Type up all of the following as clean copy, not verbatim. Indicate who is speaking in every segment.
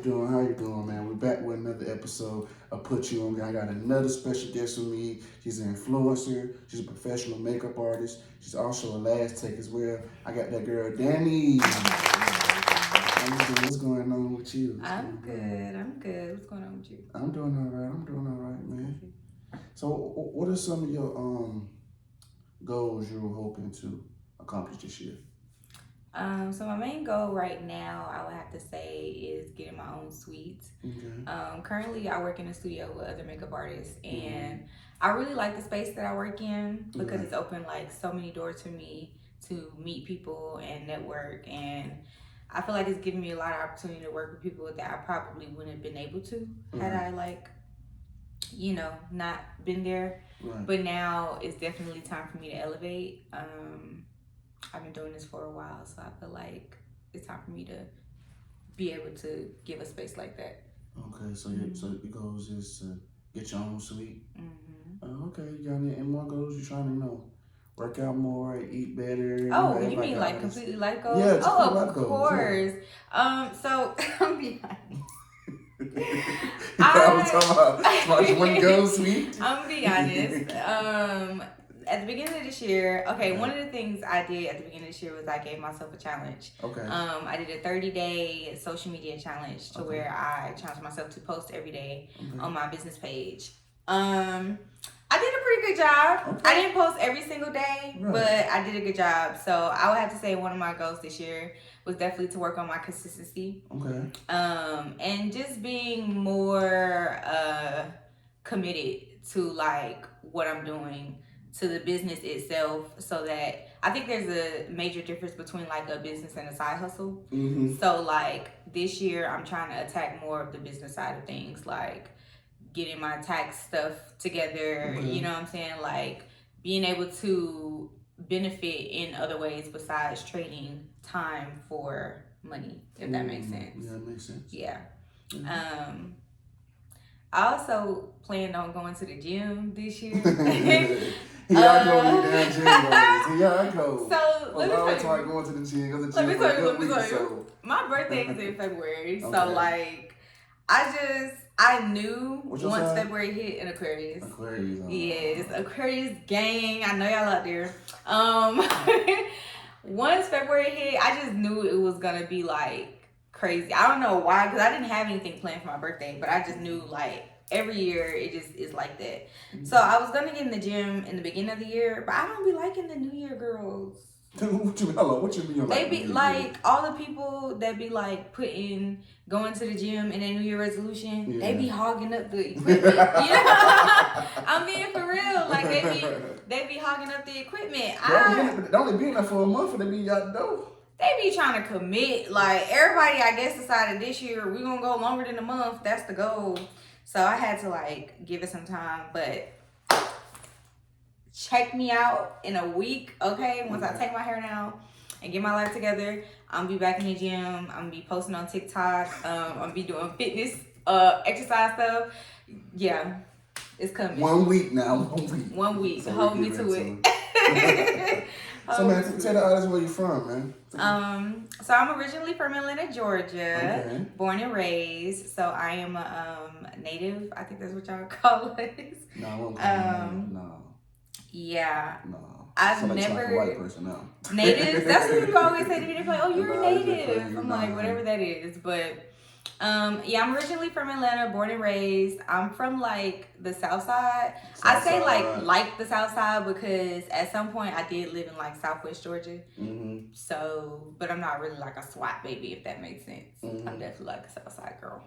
Speaker 1: doing? How you doing, man? We're back with another episode of Put You On. I got another special guest with me. She's an influencer. She's a professional makeup artist. She's also a last take as well. I got that girl, Danni. How you doing? What's going on with you?
Speaker 2: I'm good. What's going on with you?
Speaker 1: I'm doing all right, man. So, what are some of your goals you're hoping to accomplish this year?
Speaker 2: So my main goal right now, I would have to say, is getting my own suite.
Speaker 1: Okay.
Speaker 2: Currently, I work in a studio with other makeup artists, and I really like the space that I work in because it's opened like so many doors for me to meet people and network, and I feel like it's given me a lot of opportunity to work with people that I probably wouldn't have been able to had I not been there.
Speaker 1: Right.
Speaker 2: But now it's definitely time for me to elevate. I've been doing this for a while, so I feel like it's time for me to be able to give a space like that.
Speaker 1: Okay, so so your goals is to get your own suite. Okay, you got any more goals? You trying to work out more, eat better?
Speaker 2: Oh, you mean like completely life goals?
Speaker 1: Yeah,
Speaker 2: of course. Yeah. So I'm be honest.
Speaker 1: I'm talking about one goal suite.
Speaker 2: I'm gonna be honest. At the beginning of this year, one of the things I did at the beginning of this year was I gave myself a challenge.
Speaker 1: Okay.
Speaker 2: I did a 30-day social media challenge to where I challenged myself to post every day on my business page. I did a pretty good job. Okay. I didn't post every single day, but I did a good job. So I would have to say one of my goals this year was definitely to work on my consistency.
Speaker 1: Okay.
Speaker 2: And just being more committed to like what I'm doing, to the business itself, so that I think there's a major difference between like a business and a side hustle. So like this year I'm trying to attack more of the business side of things, like getting my tax stuff together, you know what I'm saying? Like being able to benefit in other ways besides trading time for money, if that makes sense.
Speaker 1: Yeah, that makes sense.
Speaker 2: Yeah. I also planned on going to the gym this year.
Speaker 1: Here I go, damn gym goals. Here I go.
Speaker 2: So let me
Speaker 1: tell you. Going to the gym. Let me tell you.
Speaker 2: My birthday is in February, so like I knew once February hit an Aquarius.
Speaker 1: Aquarius.
Speaker 2: Yes, Aquarius gang. I know y'all out there. Once February hit, I just knew it was gonna be like crazy. I don't know why, because I didn't have anything planned for my birthday, but I just knew like every year it just is like that. So I was gonna get in the gym in the beginning of the year, but I don't be liking the New Year girls.
Speaker 1: What you mean?
Speaker 2: They be like all the people that be like going to the gym in their New Year resolution. They be hogging up the equipment. I'm being for real. Like they be hogging up the equipment.
Speaker 1: They only been there for a month, and they be out the door.
Speaker 2: They be trying to commit. Like everybody, I guess, decided this year we're gonna go longer than a month. That's the goal. So I had to like give it some time, but check me out in a week, okay? Once I take my hair down and get my life together, I'm gonna be back in the gym. I'm gonna be posting on TikTok. I'm gonna be doing fitness, exercise stuff. Yeah, it's coming.
Speaker 1: 1 week now.
Speaker 2: 1 week. So hold me to it.
Speaker 1: So man, tell the audience where you from, man.
Speaker 2: So I'm originally from Atlanta, Georgia, born and raised. So I am a native. I think that's what y'all call it.
Speaker 1: No.
Speaker 2: Yeah.
Speaker 1: No.
Speaker 2: I've
Speaker 1: never
Speaker 2: like
Speaker 1: a white person now.
Speaker 2: Native. That's what people always say to me. They're like, "Oh, you're a native." I'm like, whatever that is. But I'm originally from Atlanta, born and raised. I'm from like the South Side. I say like the South Side because at some point I did live in like Southwest Georgia. So, but I'm not really like a SWAT baby, if that makes sense. I'm definitely like a South Side girl.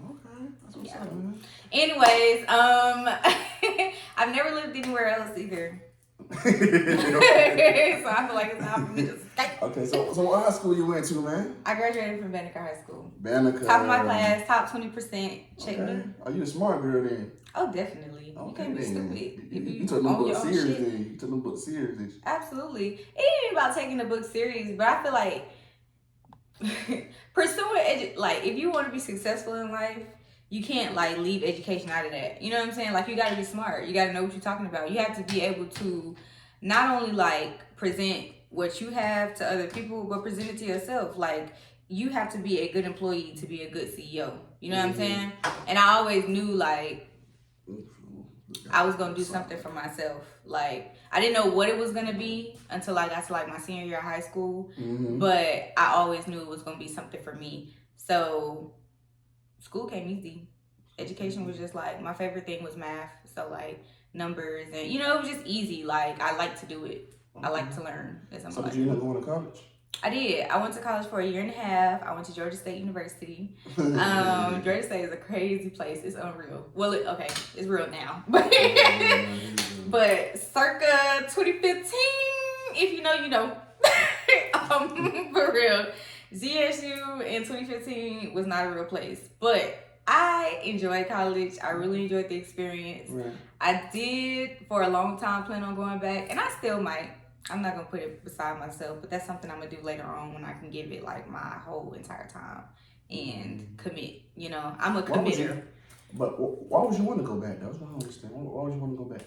Speaker 1: Okay, that's what's up, man.
Speaker 2: Anyways, I've never lived anywhere else either. So I feel like it's time for me to escape.
Speaker 1: Okay, so what high school you went to, man?
Speaker 2: I graduated from Banneker High School.
Speaker 1: Banneker.
Speaker 2: Top of my class, top 20%. Check me.
Speaker 1: Oh, you a smart girl then?
Speaker 2: Oh, definitely. You can't be stupid.
Speaker 1: You took them books serious then. You took them books serious, didn't you?
Speaker 2: Absolutely. It ain't about taking the book serious, but I feel like pursuing like if you want to be successful in life, you can't like leave education out of that. You know what I'm saying? Like you got to be smart. You got to know what you're talking about. You have to be able to not only like present what you have to other people, but present it to yourself. Like you have to be a good employee to be a good CEO. You know what I'm saying? And I always knew like I was gonna do something for myself. Like I didn't know what it was gonna be until I got to like my senior year of high school. But I always knew it was gonna be something for me. So school came easy. Education was just like my favorite thing was math. So like numbers and it was just easy. Like I like to do it. I like to learn.
Speaker 1: So did you end up going to college?
Speaker 2: I did. I went to college for 1.5 years. I went to Georgia State University. Georgia State is a crazy place. It's unreal. Well, it's real now. But circa 2015, if you know, you know. For real. GSU in 2015 was not a real place. But I enjoyed college. I really enjoyed the experience.
Speaker 1: Right.
Speaker 2: I did for a long time plan on going back, and I still might. I'm not gonna put it beside myself, but that's something I'm gonna do later on when I can give it like my whole entire time and commit. I'm a committer.
Speaker 1: But why would you want to go back? That's what I don't understand. Why would you want to go back?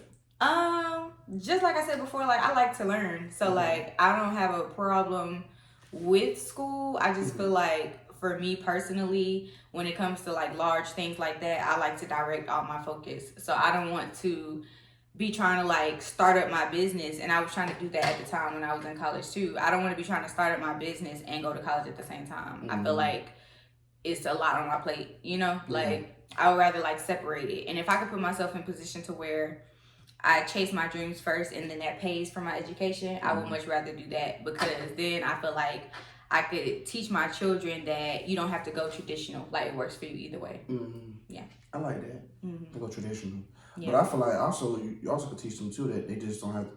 Speaker 2: Just like I said before, like I like to learn, so like I don't have a problem with school. I just feel like for me personally, when it comes to like large things like that, I like to direct all my focus. So I don't want to be trying to like start up my business, and I was trying to do that at the time when I was in college too. I don't want to be trying to start up my business and go to college at the same time. I feel like it's a lot on my plate, like I would rather like separate it. And if I could put myself in position to where I chase my dreams first and then that pays for my education, I would much rather do that, because then I feel like I could teach my children that you don't have to go traditional. Like it works for you either way. Yeah,
Speaker 1: I like that. To go traditional.
Speaker 2: Yeah.
Speaker 1: But I feel like you also could teach them too that they just don't have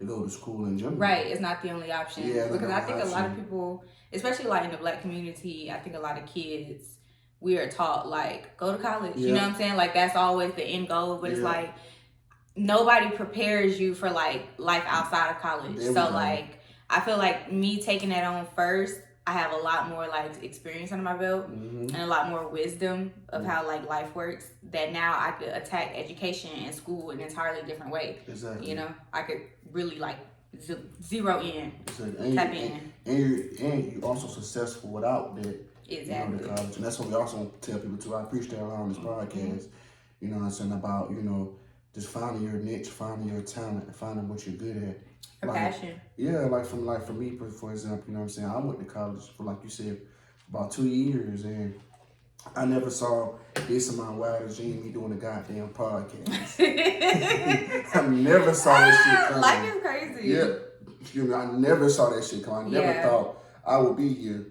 Speaker 1: to go to school in general.
Speaker 2: Right, it's not the only option.
Speaker 1: Yeah,
Speaker 2: because I think a lot of people, especially like in the Black community, I think a lot of kids, we are taught like go to college. You know what I'm saying? Like that's always the end goal, but it's like nobody prepares you for like life outside of college. So like I feel like me taking that on first, I have a lot more like experience under my belt and a lot more wisdom of how like life works, that now I could attack education and school in an entirely different way.
Speaker 1: Exactly.
Speaker 2: I could really like zero in,
Speaker 1: exactly.
Speaker 2: tap in.
Speaker 1: And you're also successful without that.
Speaker 2: Exactly.
Speaker 1: The college. And that's what we also tell people too. I preach that a lot on this podcast. You know what I'm saying, about, just finding your niche, finding your talent, and finding what you're good at.
Speaker 2: Your passion.
Speaker 1: Yeah, for me, for example, you know what I'm saying? I went to college for, like you said, about 2 years, and I never saw this in my wildest dream, me doing a goddamn podcast. I never saw that shit coming.
Speaker 2: Life is crazy.
Speaker 1: Yeah. I never saw that shit coming. I never thought I would be here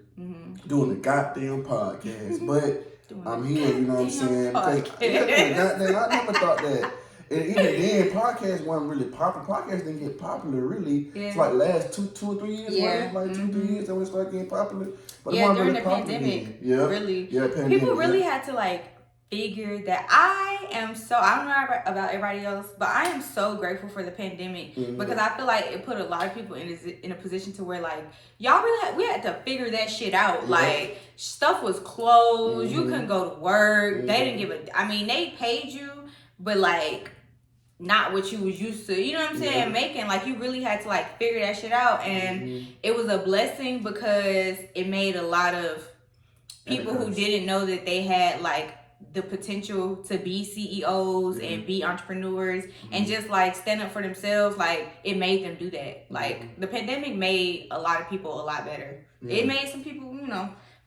Speaker 1: doing a goddamn podcast. But I'm here, you know what I'm saying? Because, goddamn, I never thought that. And even then, podcasts weren't really popular. Podcasts didn't get popular, really. It's like last two or 3 years. Like 2 3 years, that when it started getting popular. But it wasn't
Speaker 2: during
Speaker 1: really
Speaker 2: the pandemic.
Speaker 1: Yeah.
Speaker 2: Really.
Speaker 1: Yeah, pandemic.
Speaker 2: People really had to like figure that. I don't know about everybody else, but I am so grateful for the pandemic because I feel like it put a lot of people in a position to where like y'all really we had to figure that shit out. Like stuff was closed. You couldn't go to work. They didn't give a. I mean, they paid you, but like not what you was used to, you know what I'm saying, making. Like you really had to like figure that shit out, and it was a blessing because it made a lot of people who didn't know that they had like the potential to be CEOs and be entrepreneurs and just like stand up for themselves. Like it made them do that. Like the pandemic made a lot of people a lot better. It made some people,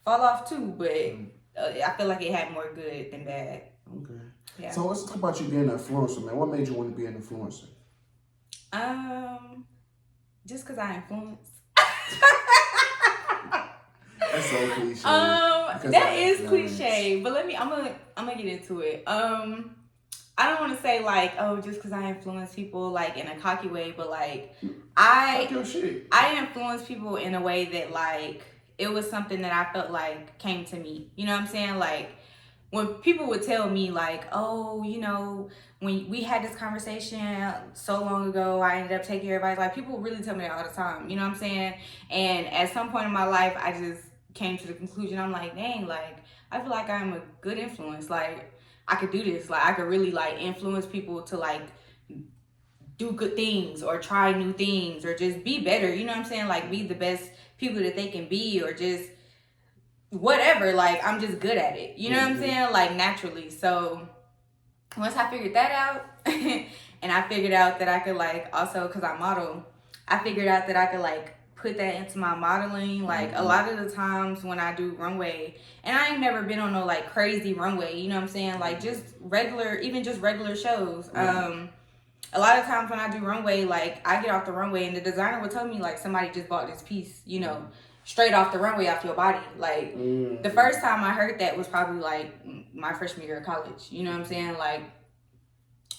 Speaker 2: fall off too, but I feel like it had more good than bad.
Speaker 1: Okay.
Speaker 2: Yeah.
Speaker 1: So let's talk about you being an influencer, man. What made you want to be an influencer?
Speaker 2: Just because I influence.
Speaker 1: That's so cliche.
Speaker 2: That is cliche, but I'm gonna get into it. I don't want to say like, oh, just because I influence people like in a cocky way, but like I influence people in a way that like it was something that I felt like came to me. You know what I'm saying? Like when people would tell me like, oh, when we had this conversation so long ago, I ended up taking your advice. Like people really tell me that all the time. You know what I'm saying? And at some point in my life, I just came to the conclusion. I'm like, dang, like I feel like I'm a good influence. Like I could do this. Like I could really like influence people to like do good things or try new things or just be better. You know what I'm saying? Like be the best people that they can be, or just whatever, like I'm just good at it. You know what I'm saying? Like naturally. So once I figured that out, and I figured out that I could like also, cause I model, I figured out that I could like put that into my modeling. Like a lot of the times when I do runway, and I ain't never been on no like crazy runway, you know what I'm saying? Like just regular, even just regular shows. A lot of times when I do runway, like I get off the runway and the designer would tell me like somebody just bought this piece, you know, straight off the runway, off your body. Like the first time I heard that was probably like my freshman year of college. You know what I'm saying? Like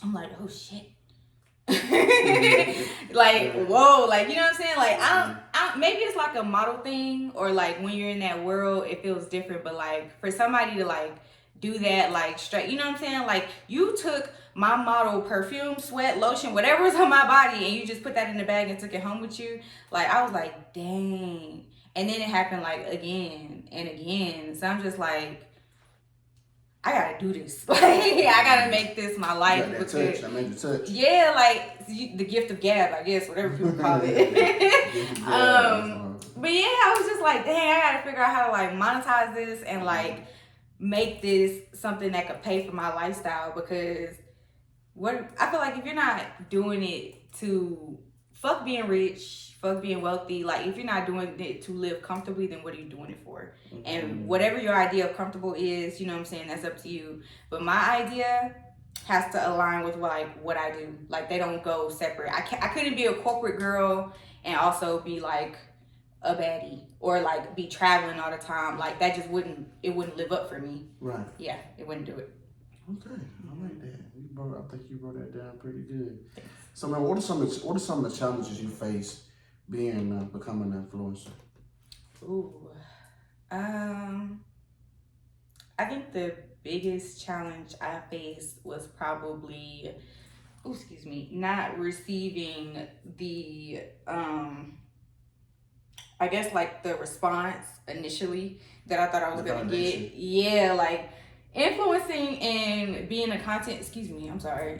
Speaker 2: I'm like, oh shit. Like whoa, like you know what I'm saying? Like I don't maybe it's like a model thing, or like when you're in that world it feels different, but like for somebody to like do that like straight, you know what I'm saying? Like you took my model perfume, sweat, lotion, whatever was on my body, and you just put that in the bag and took it home with you. Like I was like, dang. And then it happened like again and again. So I'm just like, I gotta do this. Like I gotta make this my life.
Speaker 1: That touch. I made the touch.
Speaker 2: Yeah, like the gift of gab, I guess, whatever people call it. But yeah, I was just like, dang, I gotta figure out how to like monetize this and like make this something that could pay for my lifestyle, because what I feel like if you're not doing it to fuck being rich, fuck being wealthy, like if you're not doing it to live comfortably, then what are you doing it for? And whatever your idea of comfortable is, you know what I'm saying, that's up to you. But my idea has to align with like what I do. Like they don't go separate. I couldn't be a corporate girl and also be like a baddie or like be traveling all the time. Like that just wouldn't live up for me.
Speaker 1: Right.
Speaker 2: Yeah, it wouldn't do it.
Speaker 1: Okay, I like that. I think you wrote that down pretty good. So, man, what are some of the challenges you face being becoming an influencer?
Speaker 2: Ooh, I think the biggest challenge I faced was probably, not receiving the I guess like the response initially that I thought I was gonna get. Yeah, like influencing and being a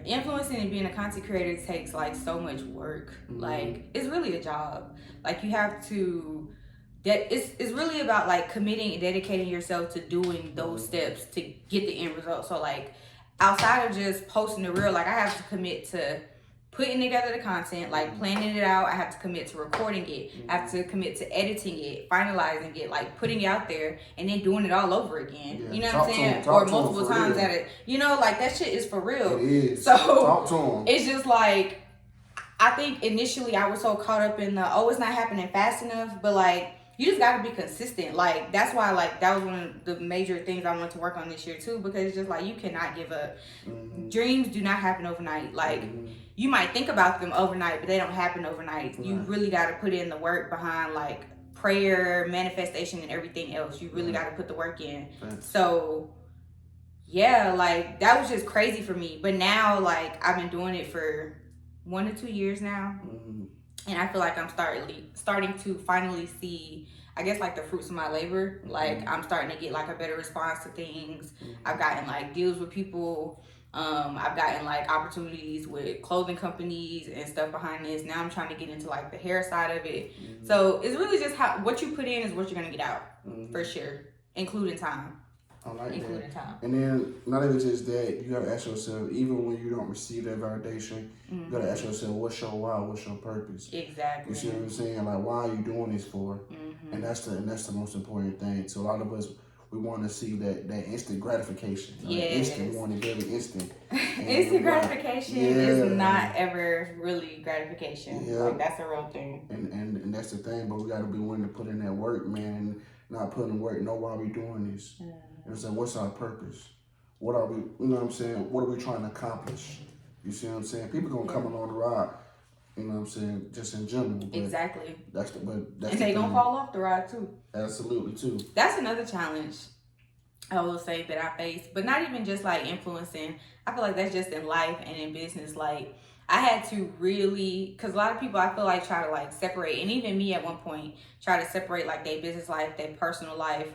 Speaker 2: influencing and being a content creator takes like so much work. Like it's really a job. Like you have to it's really about like committing and dedicating yourself to doing those steps to get the end result. So like outside of just posting the reel, like I have to commit to putting together the content, like planning it out. I have to commit to recording it. I have to commit to editing it, finalizing it, like putting it out there, and then doing it all over again. Yeah. You know what I'm saying? Or multiple times at it. You know, like that shit is for real.
Speaker 1: It is.
Speaker 2: So
Speaker 1: talk to them.
Speaker 2: It's just like, I think initially I was so caught up in the, it's not happening fast enough, but like, you just gotta be consistent. Like that's why like that was one of the major things I wanted to work on this year too, because it's just like you cannot give up. Dreams do not happen overnight. Like you might think about them overnight, but they don't happen overnight. Right. You really gotta put in the work behind like prayer, manifestation, and everything else. You really gotta put the work in. Right. So yeah, like that was just crazy for me. But now like I've been doing it for 1 to 2 years now. And I feel like I'm starting to finally see, I guess, like the fruits of my labor. Like I'm starting to get like a better response to things. I've gotten like deals with people. I've gotten like opportunities with clothing companies and stuff behind this. Now I'm trying to get into like the hair side of it. So it's really just what you put in is what you're gonna get out, for sure, including time.
Speaker 1: I like
Speaker 2: including
Speaker 1: that.
Speaker 2: Time.
Speaker 1: And then not even just that, you gotta ask yourself, even when you don't receive that validation, you gotta ask yourself, what's your why, what's your purpose?
Speaker 2: Exactly.
Speaker 1: You see what I'm saying? Like, why are you doing this for? And that's the most important thing. So a lot of us, we want to see that instant gratification.
Speaker 2: Yeah.
Speaker 1: Instant, we want it very instant.
Speaker 2: Instant gratification is not ever really gratification.
Speaker 1: Yeah.
Speaker 2: Like that's a real thing.
Speaker 1: And that's the thing, but we gotta be willing to put in that work, man, and not putting in work, know why we doing this. And say, what's our purpose? What are we, you know what I'm saying? What are we trying to accomplish? You see what I'm saying? People gonna come along the ride, you know what I'm saying, just in general. But
Speaker 2: exactly.
Speaker 1: And
Speaker 2: they gonna fall off the ride too.
Speaker 1: Absolutely too.
Speaker 2: That's another challenge I will say that I face, but not even just like influencing. I feel like that's just in life and in business. Like I had to really, because a lot of people I feel like try to like separate, and even me at one point try to separate like their business life, their personal life,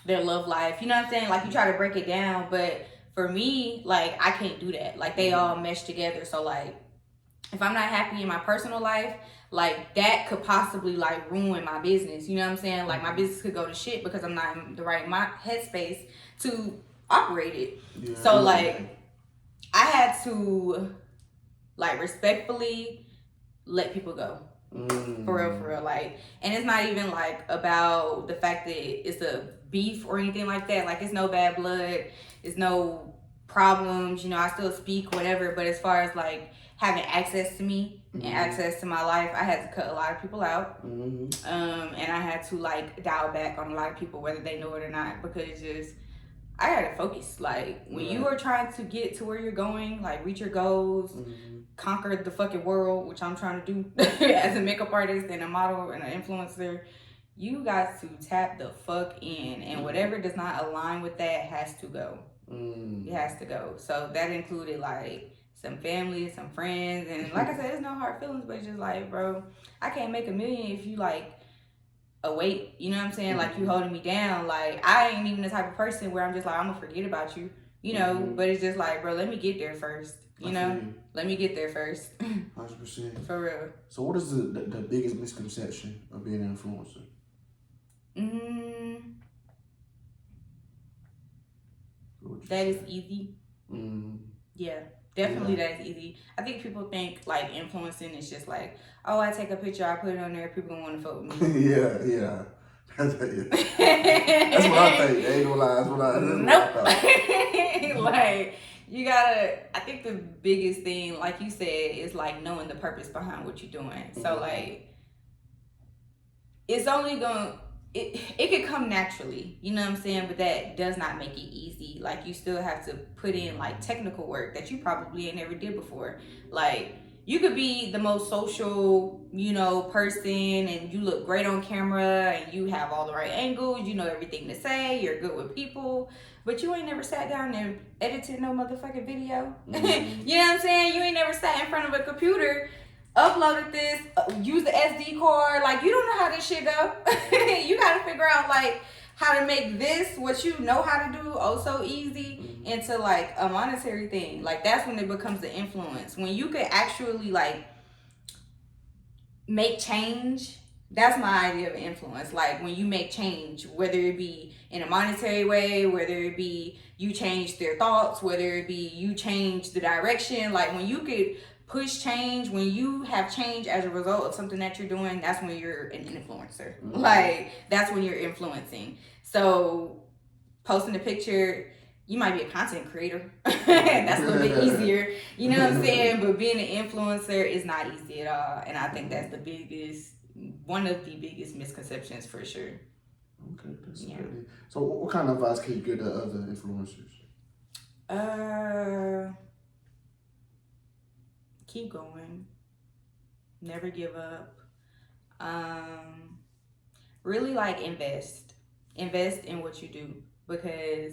Speaker 2: their love life, you know what I'm saying? Like you try to break it down, but for me, like I can't do that. Like they all mesh together. So like if I'm not happy in my personal life, like that could possibly like ruin my business. You know what I'm saying? Like my business could go to shit because I'm not in the right headspace to operate it.
Speaker 1: Yeah,
Speaker 2: so like I had to like respectfully let people go. For real. Like, and it's not even like about the fact that it's a beef or anything like that. Like, it's no bad blood, it's no problems, you know, I still speak, whatever. But as far as like having access to me and access to my life, I had to cut a lot of people out. And I had to like dial back on a lot of people, whether they know it or not, because just I gotta focus. Like when you are trying to get to where you're going, like reach your goals, conquer the fucking world, which I'm trying to do as a makeup artist and a model and an influencer, you got to tap the fuck in, and whatever does not align with that has to go. It has to go. So that included like some family, some friends, and like I said, there's no hard feelings, but it's just like, bro, I can't make $1 million if you like a weight, you know what I'm saying? Like you holding me down. Like I ain't even the type of person where I'm just like, I'm gonna forget about you, you know. But it's just like, bro, let me get there first, you know. Let me get there first.
Speaker 1: 100%.
Speaker 2: For real.
Speaker 1: So what is the biggest misconception of being an influencer?
Speaker 2: That is easy. Yeah. Definitely that is easy. I think people think like influencing is just like, oh, I take a picture, I put it on there, people gonna want to fuck with me.
Speaker 1: yeah. That's what I think. Ain't no lie. That's what I
Speaker 2: Nope. Like, you gotta, I think the biggest thing, like you said, is like knowing the purpose behind what you're doing. So like, it's only gonna, it could come naturally, you know what I'm saying? But that does not make it easy. Like you still have to put in like technical work that you probably ain't never did before. Like you could be the most social, you know, person, and you look great on camera and you have all the right angles, you know everything to say, you're good with people, but you ain't never sat down and edited no motherfucking video. You know what I'm saying? You ain't never sat in front of a computer, uploaded this, use the SD card. Like you don't know how this shit go. You gotta figure out like how to make this what you know how to do so easy into like a monetary thing. Like that's when it becomes the influence. When you could actually like make change. That's my idea of influence. Like when you make change, whether it be in a monetary way, whether it be you change their thoughts, whether it be you change the direction. Like when you could push change, when you have change as a result of something that you're doing, that's when you're an influencer. Like that's when you're influencing. So posting a picture, you might be a content creator. That's a little bit easier. You know what I'm saying? But being an influencer is not easy at all. And I think that's one of the biggest misconceptions for sure.
Speaker 1: Okay, that's good. So what kind of advice can you give to other influencers?
Speaker 2: Keep going. Never give up. Really like invest in what you do, because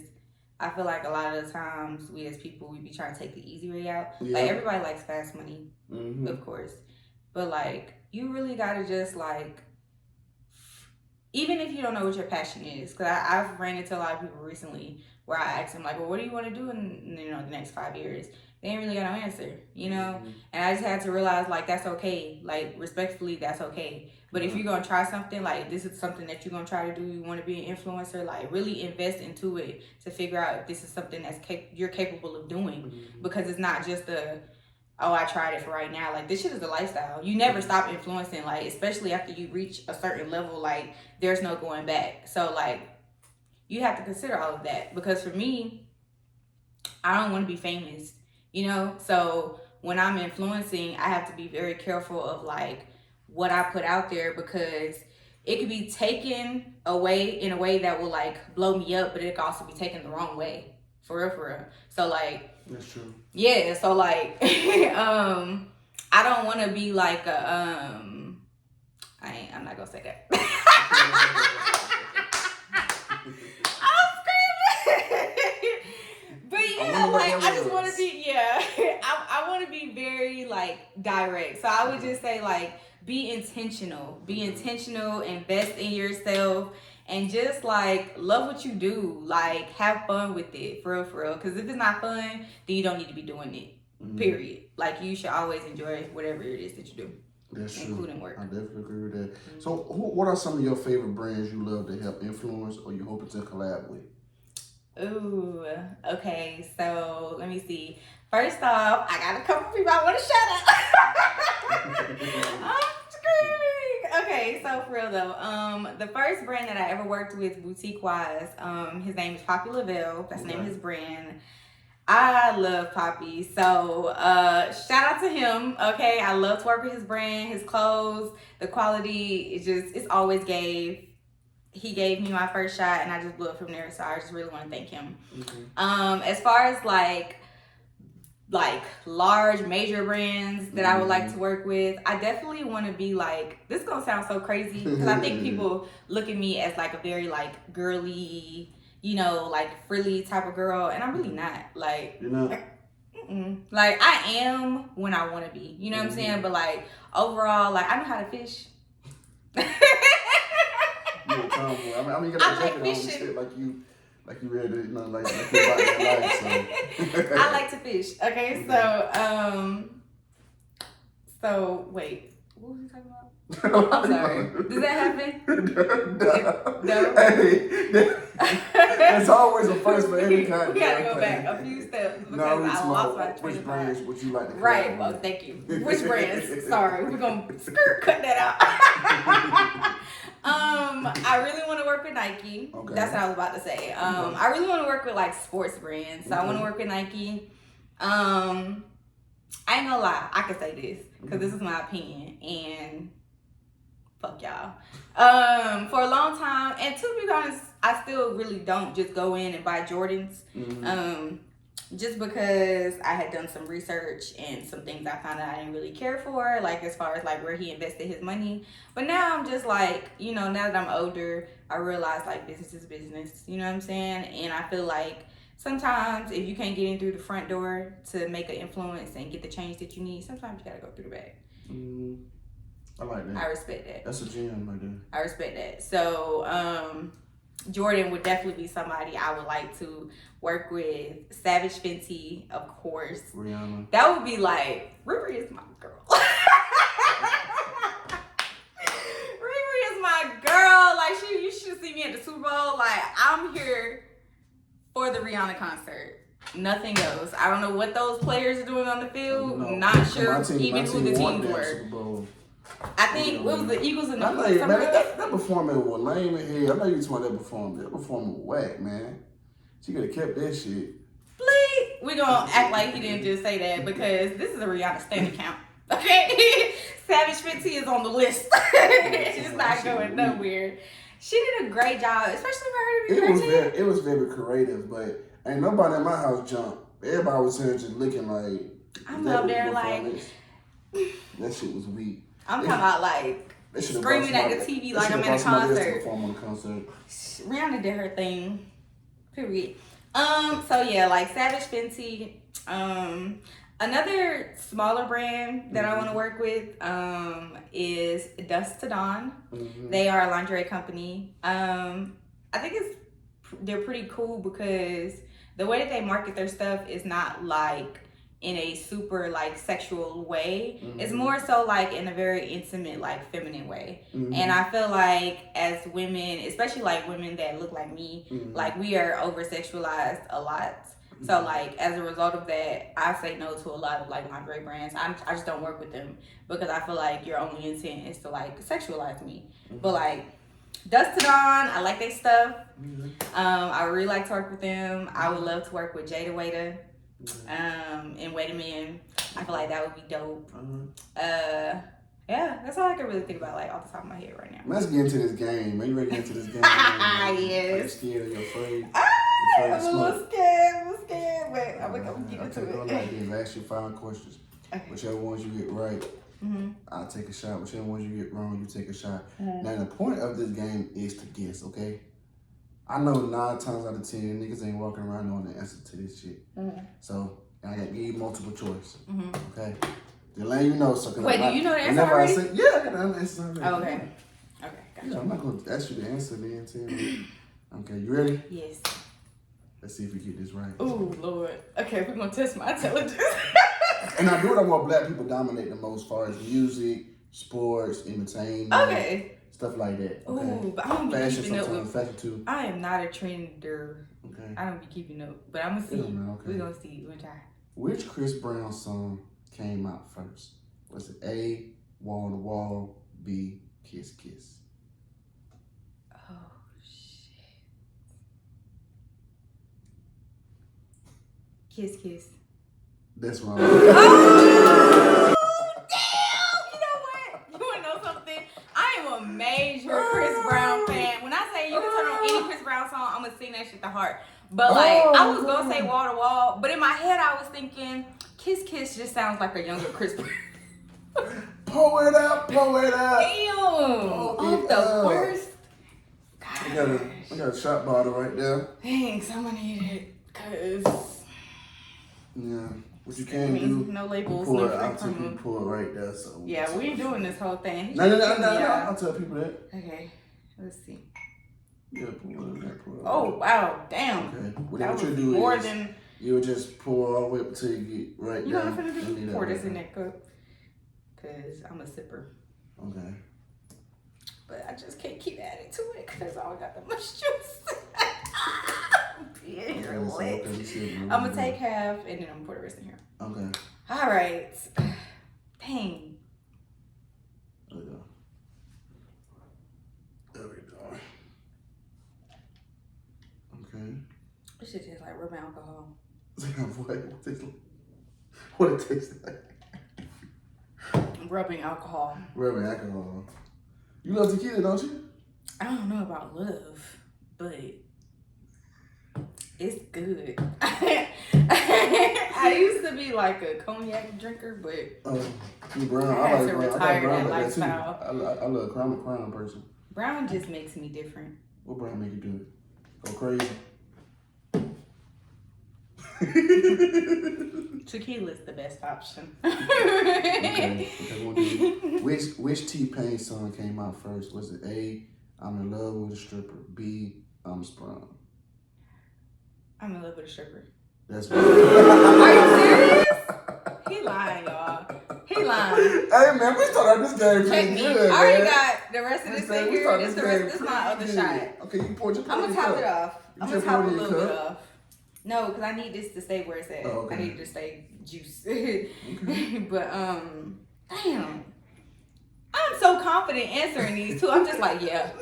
Speaker 2: I feel like a lot of the times we as people, we be trying to take the easy way out. Like everybody likes fast money, of course, but like you really gotta just like, even if you don't know what your passion is, because I've ran into a lot of people recently where I asked them like, well, what do you want to do in the next 5 years? They ain't really got no answer, you know? And I just had to realize like that's okay. Like respectfully, that's okay. But if you're gonna try something, like this is something that you're gonna try to do, you want to be an influencer, like really invest into it to figure out if this is something that's you're capable of doing. Because it's not just oh, I tried it for right now. Like this shit is a lifestyle. You never stop influencing, like especially after you reach a certain level, like there's no going back. So like you have to consider all of that, because for me, I don't want to be famous, you know? So when I'm influencing, I have to be very careful of like what I put out there, because it could be taken away in a way that will like blow me up, but it could also be taken the wrong way. For real. So like,
Speaker 1: that's true.
Speaker 2: Yeah, so like I don't want to be like I'm not gonna say that. But yeah, like I just want to be, I want to be very like direct. So I would just say like be intentional, invest in yourself, and just like love what you do. Like have fun with it, for real. Because if it's not fun, then you don't need to be doing it. Period. Like, you should always enjoy whatever it is that you do.
Speaker 1: That's true.
Speaker 2: Including work.
Speaker 1: I definitely agree with that. So, what are some of your favorite brands you love to help influence or you hoping to collab with?
Speaker 2: Ooh, okay. So let me see. First off, I got a couple people I want to shout out. I'm screaming. Okay, so for real though, the first brand that I ever worked with boutique wise, his name is Poppy Lavelle. That's the name of his brand. I love Poppy, so shout out to him. Okay, I love to work with his brand, his clothes, the quality. It's always gave. He gave me my first shot, and I just blew up from there. So I just really want to thank him. As far as like large major brands that I would like to work with, I definitely want to be like, this is gonna sound so crazy because I think people look at me as like a very like girly, you know, like frilly type of girl, and I'm really not. Like,
Speaker 1: you're not?
Speaker 2: Like, I am when I want to be, you know what I'm saying? But like overall, like, I know how to fish.
Speaker 1: You're a tomboy. I mean, you got a jacket on and shit like you ready to, you know, like you're about your life. So.
Speaker 2: I like to fish. Okay, so wait, what was he talking about? I'm sorry. Does that happen? No.
Speaker 1: Hey, there's always a first for any kind.
Speaker 2: We gotta go back a few steps because I lost my train of thought.
Speaker 1: Which brands would you like to
Speaker 2: Right. Well, thank you. Which brands? Sorry, we're gonna cut that out. I really want to work with Nike. Okay. That's what I was about to say. I really want to work with like sports brands. So I want to work with Nike. I ain't gonna lie, I can say this because this is my opinion, and fuck y'all. For a long time, and to be honest, I still really don't just go in and buy Jordans. Just because I had done some research and some things I found out I didn't really care for, like as far as like where he invested his money. But now I'm just like, you know, now that I'm older, I realize like business is business, you know what I'm saying? And I feel like sometimes if you can't get in through the front door to make an influence and get the change that you need, sometimes you gotta go through the back.
Speaker 1: I like that.
Speaker 2: I respect that.
Speaker 1: That's a gem right there.
Speaker 2: I respect that. So, Jordan would definitely be somebody I would like to work with. Savage Fenty, of course.
Speaker 1: Rihanna.
Speaker 2: That would be like, Riri is my girl. Riri is my girl. Like, you should see me at the Super Bowl. Like, I'm here for the Rihanna concert. Nothing goes. I don't know what those players are doing on the field.
Speaker 1: No.
Speaker 2: Not sure even who the teams were.
Speaker 1: Super Bowl.
Speaker 2: I think what was the Eagles and the
Speaker 1: that performance was lame as hell. I know you talking about that performance. That performance was whack, man. She could have kept that shit.
Speaker 2: Please, we gonna act like he didn't just say that because this is a Rihanna stand account. Okay, Savage Fenty is on the list. She's not going nowhere. She did a great job, especially for her to be 13.
Speaker 1: It was very creative, but ain't nobody in my house jumped. Everybody was here just looking like.
Speaker 2: I'm up there like.
Speaker 1: That shit was weak.
Speaker 2: I'm talking about like screaming at the TV like I'm in a concert. Rihanna did her thing. Period. So yeah, like Savage Fenty. Another smaller brand that I want to work with is Dust to Dawn. They are a lingerie company. I think they're pretty cool because the way that they market their stuff is not like in a super like sexual way. It's more so like in a very intimate, like feminine way. And I feel like as women, especially like women that look like me, like we are over sexualized a lot. So like as a result of that, I say no to a lot of like lingerie brands. I just don't work with them because I feel like your only intent is to like sexualize me. But like Dust to Dawn, I like their stuff. I really like to work with them. I would love to work with Jada Waiter. And Wait a Minute. I feel like that would be dope. Yeah, that's all I can really think about, like off the top of my head right now.
Speaker 1: Let's get into this game. Are you ready to get into this game? Yes.
Speaker 2: Are
Speaker 1: you scared or you're afraid?
Speaker 2: I'm a little scared, but I'm gonna get into it.
Speaker 1: Go like this. I ask you 5 questions. Okay. Whichever ones you get right, I'll take a shot. Whichever ones you get wrong, you take a shot. Now, the point of this game is to guess, okay? I know 9 times out of 10, niggas ain't walking around knowing the answer to this shit. So, I got to give you multiple choice. Okay? Just letting you know. So,
Speaker 2: wait, do you know the answer already?
Speaker 1: Yeah, I got the answer already.
Speaker 2: Oh, okay. Okay, gotcha.
Speaker 1: Yeah, I'm not going to ask you the answer then. Tell me. Okay, you ready?
Speaker 2: Yes.
Speaker 1: Let's see if we get this right.
Speaker 2: Oh, Lord. Okay, we're going to test my intelligence.
Speaker 1: And I do what I want black people dominate the most as far as music, sports, entertainment.
Speaker 2: Okay.
Speaker 1: Stuff like that. Okay?
Speaker 2: Ooh, but I don't be
Speaker 1: Fashion
Speaker 2: keeping up
Speaker 1: sometimes,
Speaker 2: with.
Speaker 1: fashion too.
Speaker 2: I am not a trender.
Speaker 1: Okay.
Speaker 2: I don't be keeping up, but I'm gonna see.
Speaker 1: Okay.
Speaker 2: We're gonna see. We're gonna try.
Speaker 1: Which Chris Brown song came out first? Was it A, Wall to Wall, B, Kiss Kiss?
Speaker 2: Oh shit. Kiss Kiss.
Speaker 1: That's wrong.
Speaker 2: Oh, damn! You know what? You wanna know something? I am a major Chris Brown fan. When I say you can turn on any Chris Brown song, I'm gonna sing that shit to heart. But like, I was gonna say Wall to Wall, but in my head I was thinking Kiss Kiss just sounds like a younger Chris Brown.
Speaker 1: Pull it up, pull it up.
Speaker 2: Damn! Off the worst.
Speaker 1: I got a shot bottle right there.
Speaker 2: Thanks, I'm gonna need it, cause
Speaker 1: yeah, what you can do?
Speaker 2: No labels,
Speaker 1: pour
Speaker 2: no
Speaker 1: it. I'll
Speaker 2: free
Speaker 1: tell you
Speaker 2: promo.
Speaker 1: pour it right there. So
Speaker 2: Yeah, we ain't doing this whole thing.
Speaker 1: No. I'll tell people that.
Speaker 2: Okay, let's see.
Speaker 1: Yeah, pour it in there. Pour it.
Speaker 2: Oh wow, damn.
Speaker 1: Okay.
Speaker 2: That
Speaker 1: What you
Speaker 2: was
Speaker 1: do
Speaker 2: more
Speaker 1: is
Speaker 2: than.
Speaker 1: you'll just pour all the way up until you get right
Speaker 2: You know
Speaker 1: down.
Speaker 2: what I'm finna do? Pour this in
Speaker 1: there.
Speaker 2: that cup, cause I'm a sipper.
Speaker 1: Okay.
Speaker 2: But I just can't keep adding to it, cause I don't got that much juice. Yeah, you're lit. I'm gonna take half and then I'm gonna pour the rest in here.
Speaker 1: Okay.
Speaker 2: All right. Dang.
Speaker 1: There we go. There we go. Okay.
Speaker 2: This shit tastes like rubbing alcohol.
Speaker 1: What it tastes like?
Speaker 2: Rubbing alcohol.
Speaker 1: Rubbing alcohol. You love tequila, don't you?
Speaker 2: I don't know about love, but it's good. I used to be like a cognac drinker, but
Speaker 1: You brown.
Speaker 2: I had
Speaker 1: like
Speaker 2: to
Speaker 1: brown.
Speaker 2: retire
Speaker 1: brown
Speaker 2: that
Speaker 1: like
Speaker 2: lifestyle.
Speaker 1: that too. I love crown person.
Speaker 2: brown just makes me different.
Speaker 1: What brown make you do it? Go crazy.
Speaker 2: Tequila's the best option.
Speaker 1: Okay, we'll do it. Which T-Pain song came out first? Was it A, I'm in love with a stripper, B, I'm sprung?
Speaker 2: I'm in love with a stripper.
Speaker 1: That's right.
Speaker 2: Are you serious? He lying, y'all. He lying.
Speaker 1: Hey man, we started this game
Speaker 2: Check
Speaker 1: pretty
Speaker 2: me.
Speaker 1: good,
Speaker 2: I already
Speaker 1: man.
Speaker 2: got the rest of this thing here. This is my other shot.
Speaker 1: Okay, you poured your
Speaker 2: I'm gonna top it off.
Speaker 1: You
Speaker 2: I'm
Speaker 1: just
Speaker 2: gonna top a
Speaker 1: poured it in
Speaker 2: little
Speaker 1: your
Speaker 2: bit
Speaker 1: cup?
Speaker 2: off. No, because I need this to stay where it's at.
Speaker 1: Oh, okay.
Speaker 2: I need it to stay juice.
Speaker 1: Okay.
Speaker 2: But damn. I'm so confident answering these two. I'm just like, yeah,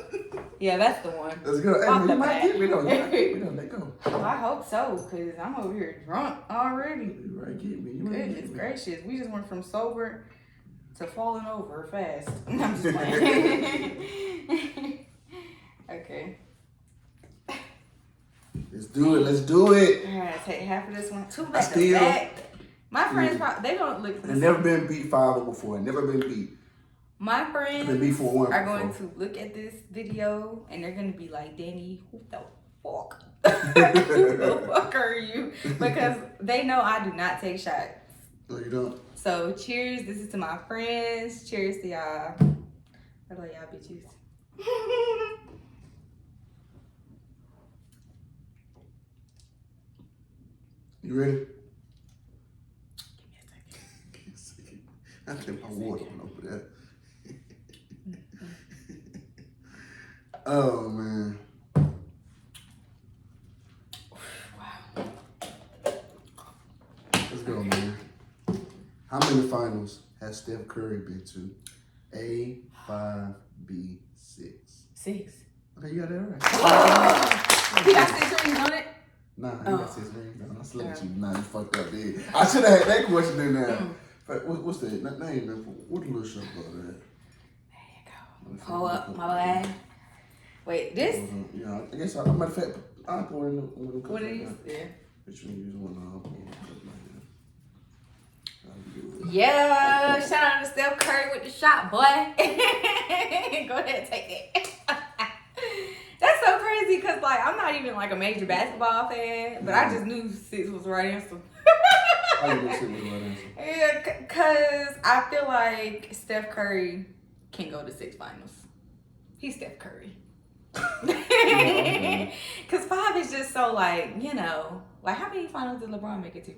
Speaker 2: that's the one.
Speaker 1: Let's go. Hey,
Speaker 2: Off the
Speaker 1: you might
Speaker 2: bat.
Speaker 1: get me though. You might get me though. Let go.
Speaker 2: Well, I hope so, because I'm over here drunk already.
Speaker 1: You might get me. You might
Speaker 2: Goodness
Speaker 1: get me.
Speaker 2: gracious. We just went from sober to falling over fast. I'm just playing. Okay.
Speaker 1: Let's do it. Let's do it.
Speaker 2: All right, take half of this one. Two
Speaker 1: I
Speaker 2: back to
Speaker 1: still-
Speaker 2: back. My friends, they don't look.
Speaker 1: I've never been beat 5 before. Never been beat.
Speaker 2: My
Speaker 1: I've
Speaker 2: friends
Speaker 1: been beat 4-1
Speaker 2: are going
Speaker 1: before.
Speaker 2: to look at this video and they're going to be like, Danny, who the fuck? Who the fuck are you? Because they know I do not take shots.
Speaker 1: No, you don't.
Speaker 2: So cheers. This is to my friends. Cheers to y'all. I love y'all bitches.
Speaker 1: You ready? Give me a second. I think my water went over there. Oh man.
Speaker 2: Wow.
Speaker 1: Let's go, man. How many finals has Steph Curry been to? A, 5, B, 6.
Speaker 2: 6.
Speaker 1: Okay, you got that right.
Speaker 2: He got 6 rings on it?
Speaker 1: Nah, you
Speaker 2: Oh.
Speaker 1: got 6 rings. I slept you. Nah, you fucked up, dude. I should have had that question in there. But what's that? Name, man. What the little shit about that?
Speaker 2: There you go. Pull up my bag. Wait, this?
Speaker 1: Yeah, I guess matter of fact, I'll pour in the
Speaker 2: What are these? Yeah.
Speaker 1: Which one use one? I'll pour in the cup like that.
Speaker 2: Yeah, shout out to Steph Curry with the shot, boy. Go ahead, take it. That's so crazy because, like, I'm not even like a major basketball fan, but I just knew 6 was the right answer.
Speaker 1: How you gonna sit with the right answer?
Speaker 2: Yeah, because I feel like Steph Curry can go to 6 finals. He's Steph Curry. Because 5 is just so, like, you know, like, how many finals did LeBron make it to?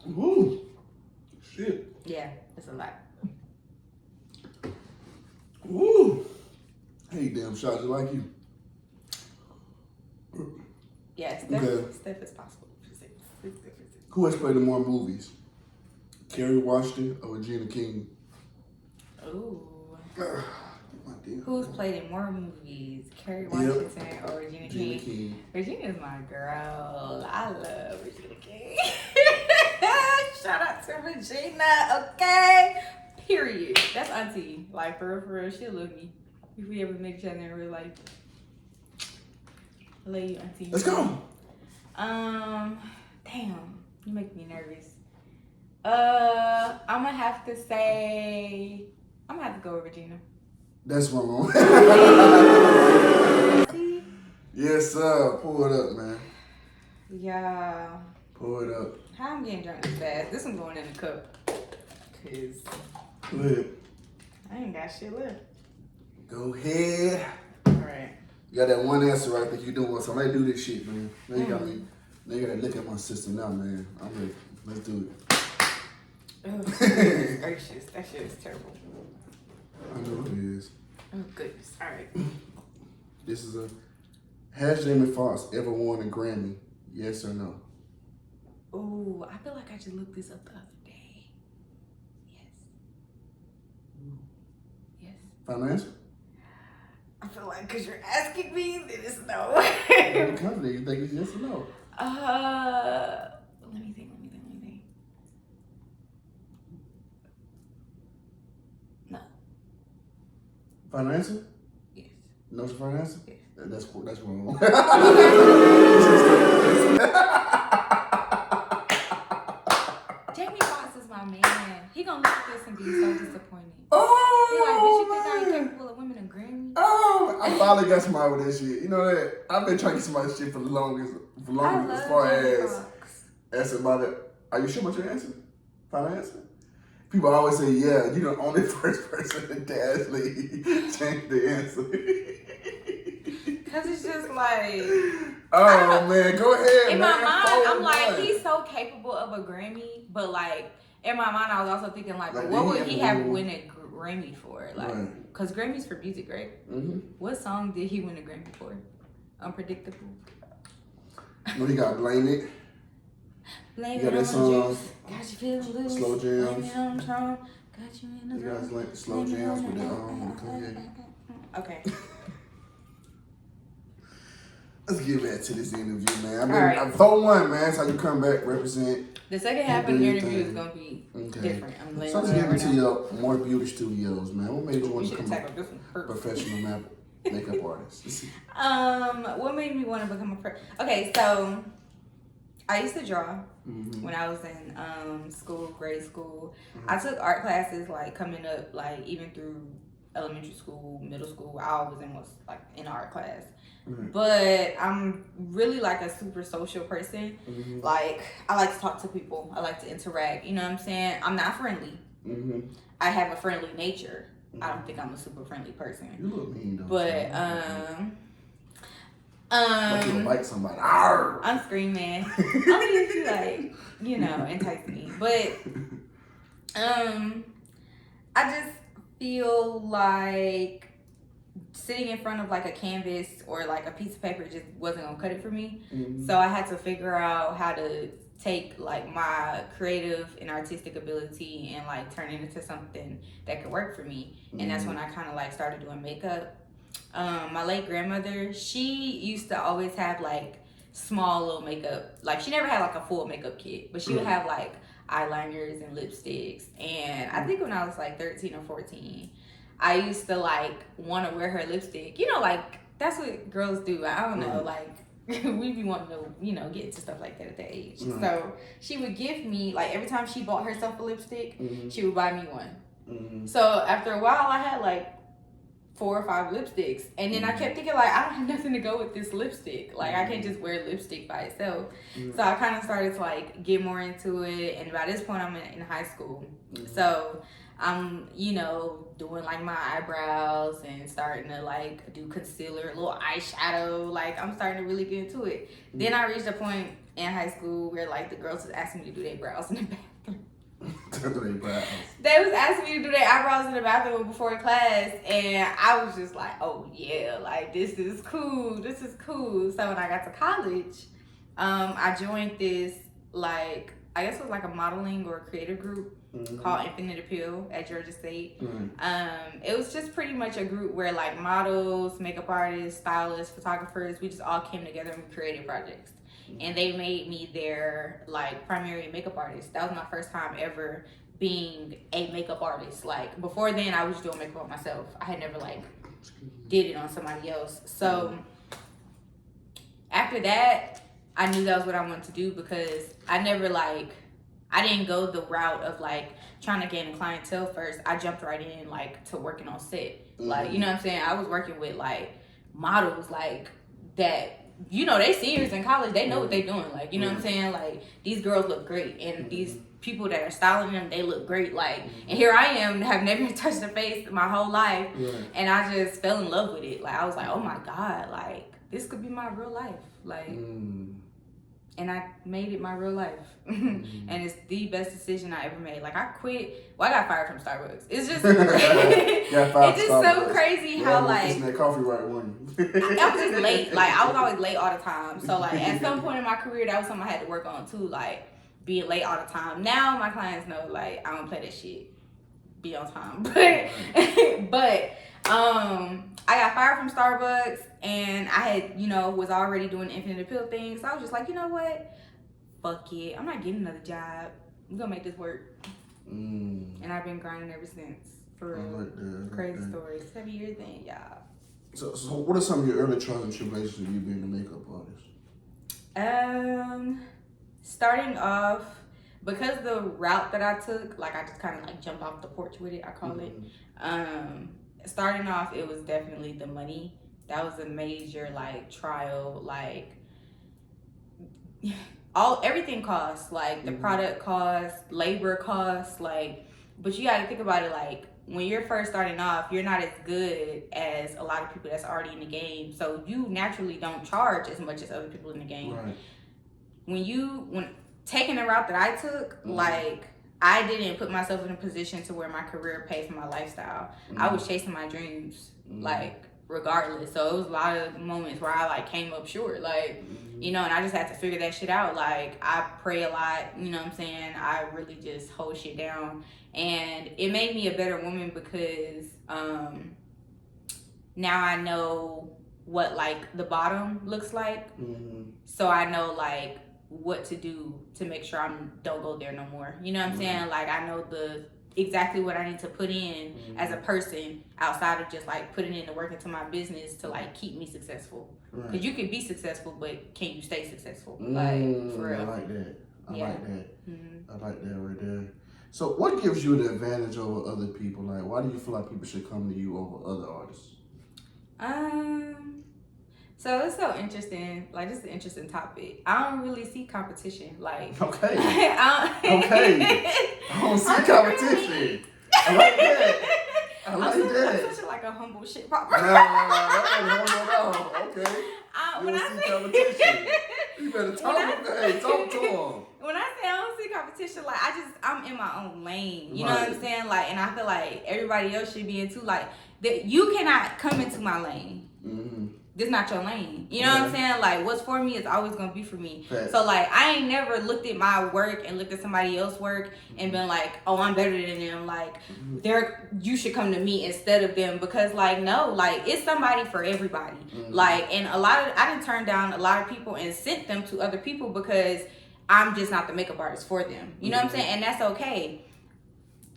Speaker 1: Ooh, shit.
Speaker 2: Yeah, it's a lot.
Speaker 1: Ooh. Hey, damn shots just like you.
Speaker 2: Yeah, Steph is possible.
Speaker 1: Who has played in more movies? Kerry Washington or Regina King?
Speaker 2: Ooh.
Speaker 1: My dear.
Speaker 2: Who's played in more movies? Kerry Washington or Regina King? Regina's my girl. I love Regina King. Shout out to Regina, okay? Period. That's auntie. Like, for real, she'll love me. If we ever make each other in real life. I love you, auntie.
Speaker 1: Let's go.
Speaker 2: Damn. You make me nervous. I'm gonna have to say, I'm gonna have to go with Regina.
Speaker 1: That's wrong. Yes, sir. Pull it up, man.
Speaker 2: Yeah.
Speaker 1: Pull it up.
Speaker 2: How I'm getting drunk this fast? This one's going in the cup. Cause
Speaker 1: Go ahead.
Speaker 2: I ain't got shit left.
Speaker 1: Go ahead.
Speaker 2: Alright.
Speaker 1: You got that one answer right. I think you doing so. Let's do this shit, man. Now you got me. Now you gotta look at my system now, man. I'm ready. Let's do it.
Speaker 2: Oh, goodness gracious. That shit is terrible.
Speaker 1: I know it is.
Speaker 2: Oh, goodness. Alright.
Speaker 1: This is a. Has Jamie Foxx ever won a Grammy? Yes or no?
Speaker 2: Oh, I feel like I just looked this up the other day. Yes. Yes.
Speaker 1: Final answer?
Speaker 2: I feel like because you're asking me, then it's no.
Speaker 1: I'm confident. You think it's yes or no?
Speaker 2: Let me think. No.
Speaker 1: Final answer?
Speaker 2: Yes.
Speaker 1: No final answer?
Speaker 2: Yes.
Speaker 1: That's cool. That's wrong.
Speaker 2: Jamie Foxx is my man. He gonna look at this and be so disappointed.
Speaker 1: Oh,
Speaker 2: He like, bitch, you think I ain't capable of winning a Grammy?
Speaker 1: Oh, I finally got somebody with that shit. You know that? I've been trying to get somebody's shit for the longest as far as about it. Are you sure about your answer? Final answer? People always say, yeah, you're the only first person to actually change the answer.
Speaker 2: Cause it's just like,
Speaker 1: oh man, go ahead.
Speaker 2: In
Speaker 1: man.
Speaker 2: my mind, I'm like, he's so capable of a Grammy, but like in my mind, I was also thinking like, what would he have win a Grammy for? Like, cause Grammy's for music, right? Mm-hmm. What song did he win a Grammy for? Unpredictable.
Speaker 1: No, he got Blame It.
Speaker 2: Blame
Speaker 1: it on that song.
Speaker 2: Got you feeling loose.
Speaker 1: Slow jams.
Speaker 2: Blame it on Trump. Got you in the
Speaker 1: You guys like slow jams with the Okay. Let's get back to this interview, man. I'm 4-1, man. That's how you come back, represent.
Speaker 2: The second half of the interview is gonna be different.
Speaker 1: So let's get into your more beauty studios, man. What made you want to become a professional makeup artist?
Speaker 2: What made me want to become Okay, so I used to draw when I was in school, grade school. I took art classes like coming up, like even through elementary school, middle school. I always was like in art class. But I'm really like a super social person. Like I like to talk to people. I like to interact. You know what I'm saying? I'm not friendly. I have a friendly nature. I don't think I'm a super friendly person.
Speaker 1: You look mean though.
Speaker 2: But
Speaker 1: like you like somebody. Arr!
Speaker 2: I'm screaming. Only if you like, you know, entice me. But I just feel like sitting in front of like a canvas or like a piece of paper just wasn't gonna cut it for me. So I had to figure out how to take like my creative and artistic ability and like turn it into something that could work for me. And that's when I kind of like started doing makeup. My late grandmother, she used to always have like small little makeup. Like she never had like a full makeup kit, but she would have like eyeliners and lipsticks. And I think when I was like 13 or 14, I used to like want to wear her lipstick. You know, like that's what girls do. I don't know, like we be wanting to, you know, get into stuff like that at that age. So she would give me, like every time she bought herself a lipstick, she would buy me one. So after a while, I had like 4 or 5 lipsticks. And then I kept thinking like, I don't have nothing to go with this lipstick. Like I can't just wear lipstick by itself. So I kind of started to like get more into it. And by this point I'm in high school. So I'm, you know, doing like my eyebrows and starting to like do concealer, a little eyeshadow. Like I'm starting to really get into it. Then I reached a point in high school where like the girls was asking me to do their brows in the bathroom.
Speaker 1: They
Speaker 2: was asking me to do their eyebrows in the bathroom before class, and I was just like, oh yeah, like this is cool. So when I got to college, I joined this, like, I guess it was like a modeling or a creative group called Infinite Appeal at Georgia State. It was just pretty much a group where like models, makeup artists, stylists, photographers, we just all came together and we created projects. And they made me their like primary makeup artist. That was my first time ever being a makeup artist. Like before then I was doing makeup on myself. I had never like did it on somebody else. So after that, I knew that was what I wanted to do, because I didn't go the route of like trying to gain a clientele first. I jumped right in like to working on set. Like, you know what I'm saying? I was working with like models like that, you know, they seniors in college, they know what they're doing. Like, you know what I'm saying? Like, these girls look great, and these people that are styling them, they look great. Like, and here I am, have never touched a face my whole life, and I just fell in love with it. Like, I was like, oh my God, like, this could be my real life. Like, and I made it my real life. And it's the best decision I ever made. Like, I quit. Well, I got fired from Starbucks. It's just, it's just so crazy how, like,
Speaker 1: that coffee right one.
Speaker 2: I was just late. Like, I was always late all the time. So, like, at some point in my career, that was something I had to work on, too. Like, being late all the time. Now, my clients know, like, I don't play that shit. Be on time. But I got fired from Starbucks, and I had, you know, was already doing Infinite Appeal things. So I was just like, you know what? Fuck it. I'm not getting another job. I'm gonna make this work. And I've been grinding ever since. For real.
Speaker 1: Like that.
Speaker 2: Crazy story. 7-year thing, y'all.
Speaker 1: So what are some of your early trials and tribulations of you being a makeup artist?
Speaker 2: Starting off, because the route that I took, like, I just kind of like jumped off the porch with it, I call it. Starting off, it was definitely the money. That was a major like trial. Like, everything costs. Like, the product costs, labor costs. Like, but you got to think about it. Like, when you're first starting off, you're not as good as a lot of people that's already in the game. So you naturally don't charge as much as other people in the game.
Speaker 1: Right.
Speaker 2: When taking the route that I took, like, I didn't put myself in a position to where my career paid for my lifestyle. I was chasing my dreams, like, regardless. So it was a lot of moments where I like came up short, like, you know, and I just had to figure that shit out. Like, I pray a lot, you know what I'm saying? I really just hold shit down. And it made me a better woman, because now I know what like the bottom looks like. So I know like what to do to make sure I don't go there no more. You know what I'm saying? Like, I know exactly what I need to put in as a person, outside of just like putting in the work into my business to like keep me successful. Because you can be successful, but can you stay successful? Like, for real.
Speaker 1: I like that. I like that right there. So what gives you the advantage over other people? Like, why do you feel like people should come to you over other artists?
Speaker 2: So it's so interesting. Like, this is an interesting topic. I don't really see competition. Like,
Speaker 1: okay.
Speaker 2: I
Speaker 1: don't see competition. I like that.
Speaker 2: I'm such a humble shit popper.
Speaker 1: No. Okay. You don't see competition. You better talk to him.
Speaker 2: When I say I don't see competition, like, I'm in my own lane. You know what I'm saying? Like, and I feel like everybody else should be in too. Like, that you cannot come into my lane. This not your lane. You know what I'm saying? Like, what's for me is always gonna be for me. So like, I ain't never looked at my work and looked at somebody else's work and been like, oh, I'm better than them. Like, you should come to me instead of them, because like, no, like, it's somebody for everybody. Like, and I didn't turn down a lot of people and sent them to other people because I'm just not the makeup artist for them. You know what I'm saying? And that's okay.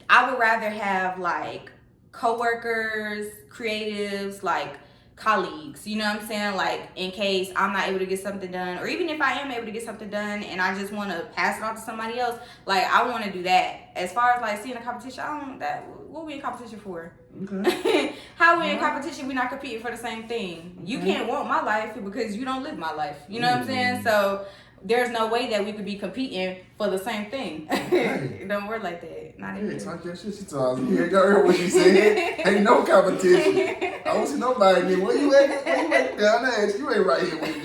Speaker 2: I would rather have like coworkers, creatives, like colleagues, you know what I'm saying? Like, in case I'm not able to get something done, or even if I am able to get something done and I just want to pass it off to somebody else, like, I want to do that. As far as like seeing a competition, what we in competition for? Okay. How we in competition? We're not competing for the same thing. You can't want my life because you don't live my life. You know what I'm saying? So there's no way that we could be competing for the same thing. It don't work like that. Not even.
Speaker 1: Talk that shit. She told me. You heard what she said. Ain't no competition. I don't see nobody. Where you at? Down there. You ain't right here with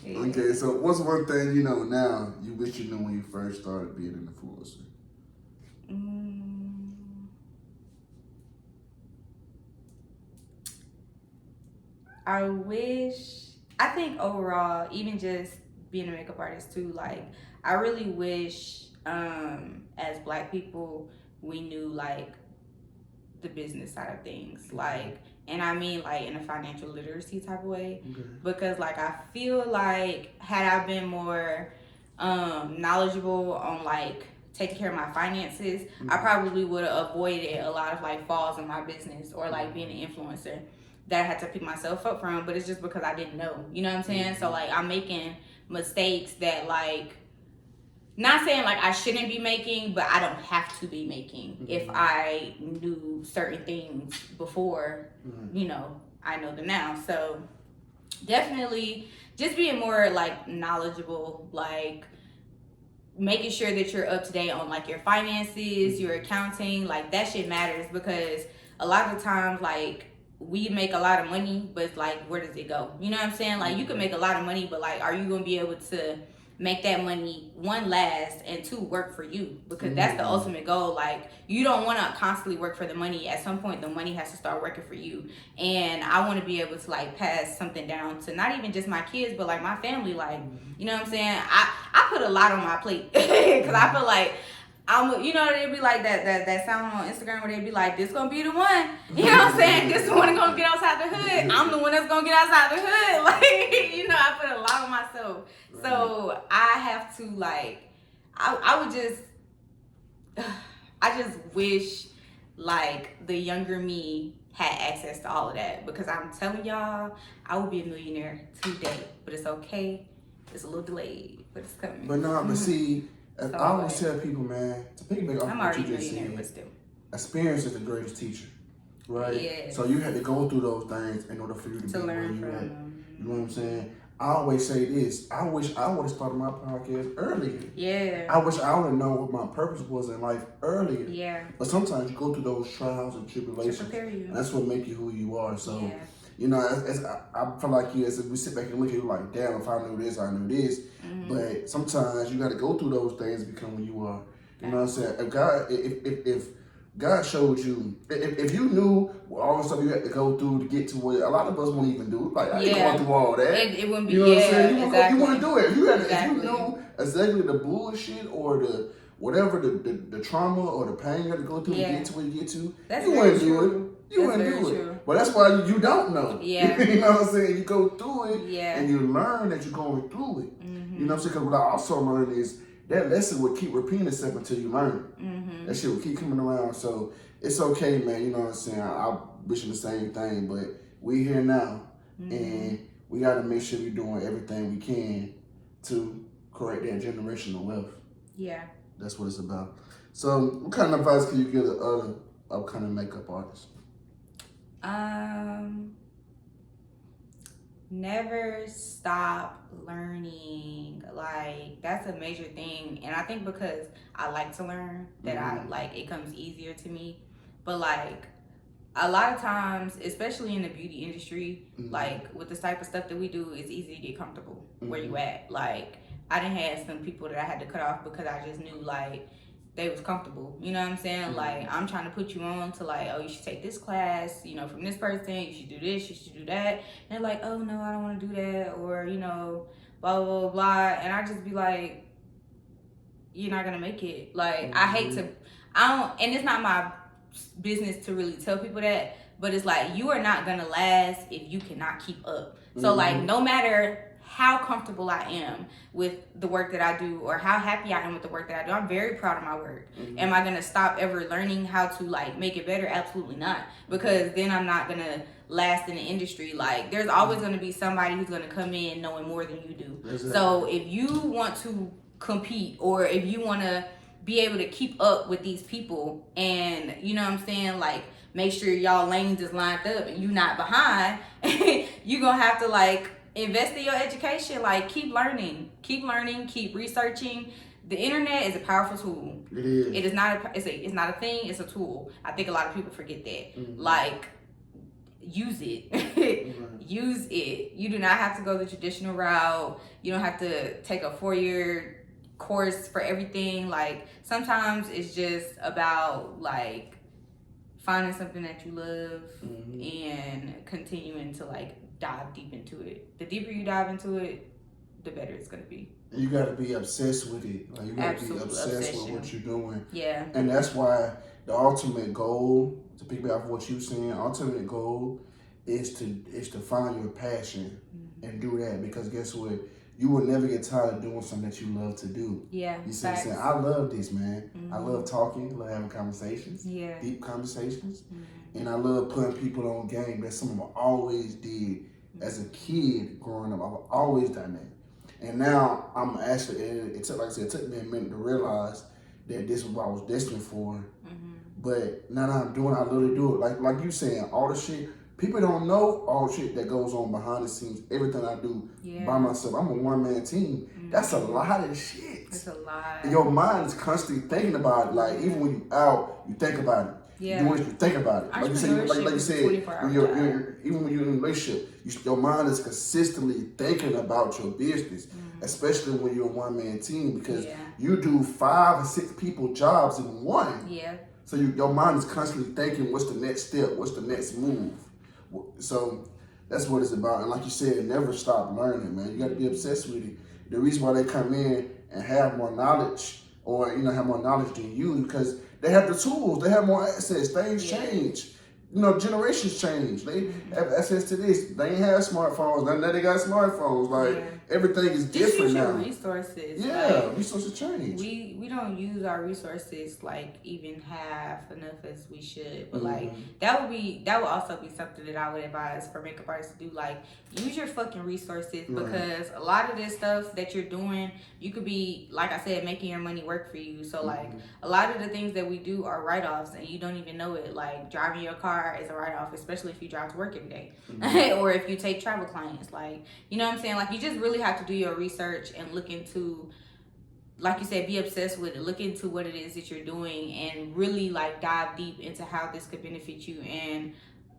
Speaker 1: me. Okay, so what's one thing you know now you wish you knew when you first started being an influencer?
Speaker 2: Mm, I wish. I think overall, even just being a makeup artist too, like I really wish, as Black people, we knew like the business side of things, like, and I mean like in a financial literacy type of way,
Speaker 1: Okay.
Speaker 2: because like I feel like had I been more knowledgeable on like taking care of my finances, I probably would have avoided a lot of like falls in my business or like being an influencer that I had to pick myself up from. But it's just because I didn't know, you know what I'm saying? So like I'm making mistakes that like, not saying like I shouldn't be making, but I don't have to be making if I knew certain things before, you know, I know them now. So definitely just being more like knowledgeable, like making sure that you're up to date on like your finances, your accounting, like that shit matters, because a lot of times like we make a lot of money, but like where does it go? You know what I'm saying? Like you can make a lot of money, but like are you gonna be able to make that money, one, last, and two, work for you? Because that's the ultimate goal. Like you don't want to constantly work for the money. At some point the money has to start working for you, and I want to be able to like pass something down to not even just my kids but like my family. Like, you know what I'm saying, I put a lot on my plate because I feel like you know, they'd be like that sound on Instagram where they'd be like, this gonna be the one. You know what I'm saying? This the one gonna get outside the hood. I'm the one that's gonna get outside the hood. Like, you know, I put a lot on myself. Right. So I have to like, I would just, I just wish like the younger me had access to all of that, because I'm telling y'all, I would be a millionaire today. But it's okay. It's a little delayed, but it's coming.
Speaker 1: But no, but see, I always tell people, man, to piggyback off what you just said,
Speaker 2: but still,
Speaker 1: experience is the greatest teacher, right?
Speaker 2: Yes.
Speaker 1: So you had to go through those things in order for you to be where you at. You know what I'm saying? I always say this. I wish I would have started my podcast earlier.
Speaker 2: Yeah.
Speaker 1: I wish I would have known what my purpose was in life earlier.
Speaker 2: Yeah.
Speaker 1: But sometimes you go through those trials and tribulations.
Speaker 2: To prepare you.
Speaker 1: And that's what make you who you are. So,
Speaker 2: yeah.
Speaker 1: You know, I feel like as we sit back and look at you like, damn, if I knew this, I knew this. But sometimes you got to go through those things to become who you are. You know what I'm saying? If God showed you, if you knew all the stuff you had to go through to get to where a lot of us won't even do. Like, I ain't going through all that.
Speaker 2: It wouldn't be,
Speaker 1: you know what I'm saying?
Speaker 2: Exactly.
Speaker 1: You wouldn't do it. If you knew exactly the bullshit or the whatever, the trauma or the pain you had to go through to get to where you get to, you wouldn't do it. You wouldn't do it. But that's why you don't know.
Speaker 2: Yeah.
Speaker 1: You know what I'm saying? You go through it and you learn that you're going through it. You know what I'm saying? Because what I also learned is that lesson will keep repeating itself until you learn it. That shit will keep coming around. So it's okay, man. You know what I'm saying? I wish you the same thing, but we here now. And we got to make sure we're doing everything we can to correct that generational wealth.
Speaker 2: Yeah.
Speaker 1: That's what it's about. So what kind of advice can you give the other upcoming makeup artists?
Speaker 2: Never stop learning. Like that's a major thing, and I think because I like to learn that I like it comes easier to me. But like a lot of times, especially in the beauty industry, like with this type of stuff that we do, it's easy to get comfortable where you at. Like I done had some people that I had to cut off because I just knew like they was comfortable. You know what I'm saying? Like I'm trying to put you on to like, oh, you should take this class, you know, from this person, you should do this, you should do that. And they're like, oh no, I don't want to do that, or you know, blah blah blah blah. And I just be like, you're not gonna make it. Like I hate to, and it's not my business to really tell people that, but it's like you are not gonna last if you cannot keep up. So like no matter how comfortable I am with the work that I do or how happy I am with the work that I do, I'm very proud of my work. Am I gonna stop ever learning how to like make it better? Absolutely not, because then I'm not gonna last in the industry. Like there's always gonna be somebody who's gonna come in knowing more than you do. Exactly. So if you want to compete, or if you want to be able to keep up with these people, and you know what I'm saying, like make sure y'all lanes is lined up and you not behind, you gonna have to like invest in your education. Like keep learning, keep researching. The internet is a powerful tool.
Speaker 1: It is.
Speaker 2: It is not it's not a thing, it's a tool. I think a lot of people forget that. Like use it.
Speaker 1: Right.
Speaker 2: Use it. You do not have to go the traditional route. You don't have to take a 4-year course for everything. Like, sometimes it's just about like finding something that you love and continuing to like dive deep into it. The deeper you dive into it, the better it's gonna be.
Speaker 1: And you got to be obsessed with it. Like, you got to be
Speaker 2: Absolute
Speaker 1: obsessed
Speaker 2: obsession.
Speaker 1: with what you're doing.
Speaker 2: Yeah.
Speaker 1: And that's why the ultimate goal, to piggyback off what you're saying, ultimate goal is to find your passion and do that. Because guess what? You will never get tired of doing something that you love to do.
Speaker 2: Yeah.
Speaker 1: You see what I'm saying? I love this, man. I love talking. I love having conversations.
Speaker 2: Yeah.
Speaker 1: Deep conversations. And I love putting people on game. That's something I always did as a kid growing up. I've always done that. And now I'm actually, it took, like I said, it took me a minute to realize that this is what I was destined for. But now that I'm doing it, I literally do it. Like you saying, all the shit, people don't know all the shit that goes on behind the scenes, everything I do by myself. I'm a one-man team. That's a lot of shit.
Speaker 2: It's a lot.
Speaker 1: And your mind is constantly thinking about it. Like, even when you out, you think about it.
Speaker 2: Yeah.
Speaker 1: You do it, you think about it. Like you said, even when you're in a relationship, your mind is consistently thinking about your business, especially when you're a one-man team, because you do 5 or 6 people jobs in one.
Speaker 2: Yeah.
Speaker 1: So your mind is constantly thinking, what's the next step? What's the next move? So that's what it's about. And like you said, never stop learning, man. You got to be obsessed with it. The reason why they come in and have more knowledge, or have more knowledge than you, because they have the tools, they have more access. Things change. Generations change. They have access to this. They ain't have smartphones. Now they got smartphones. Like, everything is different now.
Speaker 2: Resources.
Speaker 1: Yeah, resources change.
Speaker 2: We don't use our resources like even half enough as we should. But like that would also be something that I would advise for makeup artists to do. Like, use your fucking resources, because a lot of this stuff that you're doing, you could be, like I said, making your money work for you. So like a lot of the things that we do are write-offs and you don't even know it. Like, driving your car is a write-off, especially if you drive to work every day. Or if you take travel clients. Like, you know what I'm saying? Like, you just really have to do your research and look into, like you said, be obsessed with it. Look into what it is that you're doing and really like dive deep into how this could benefit you and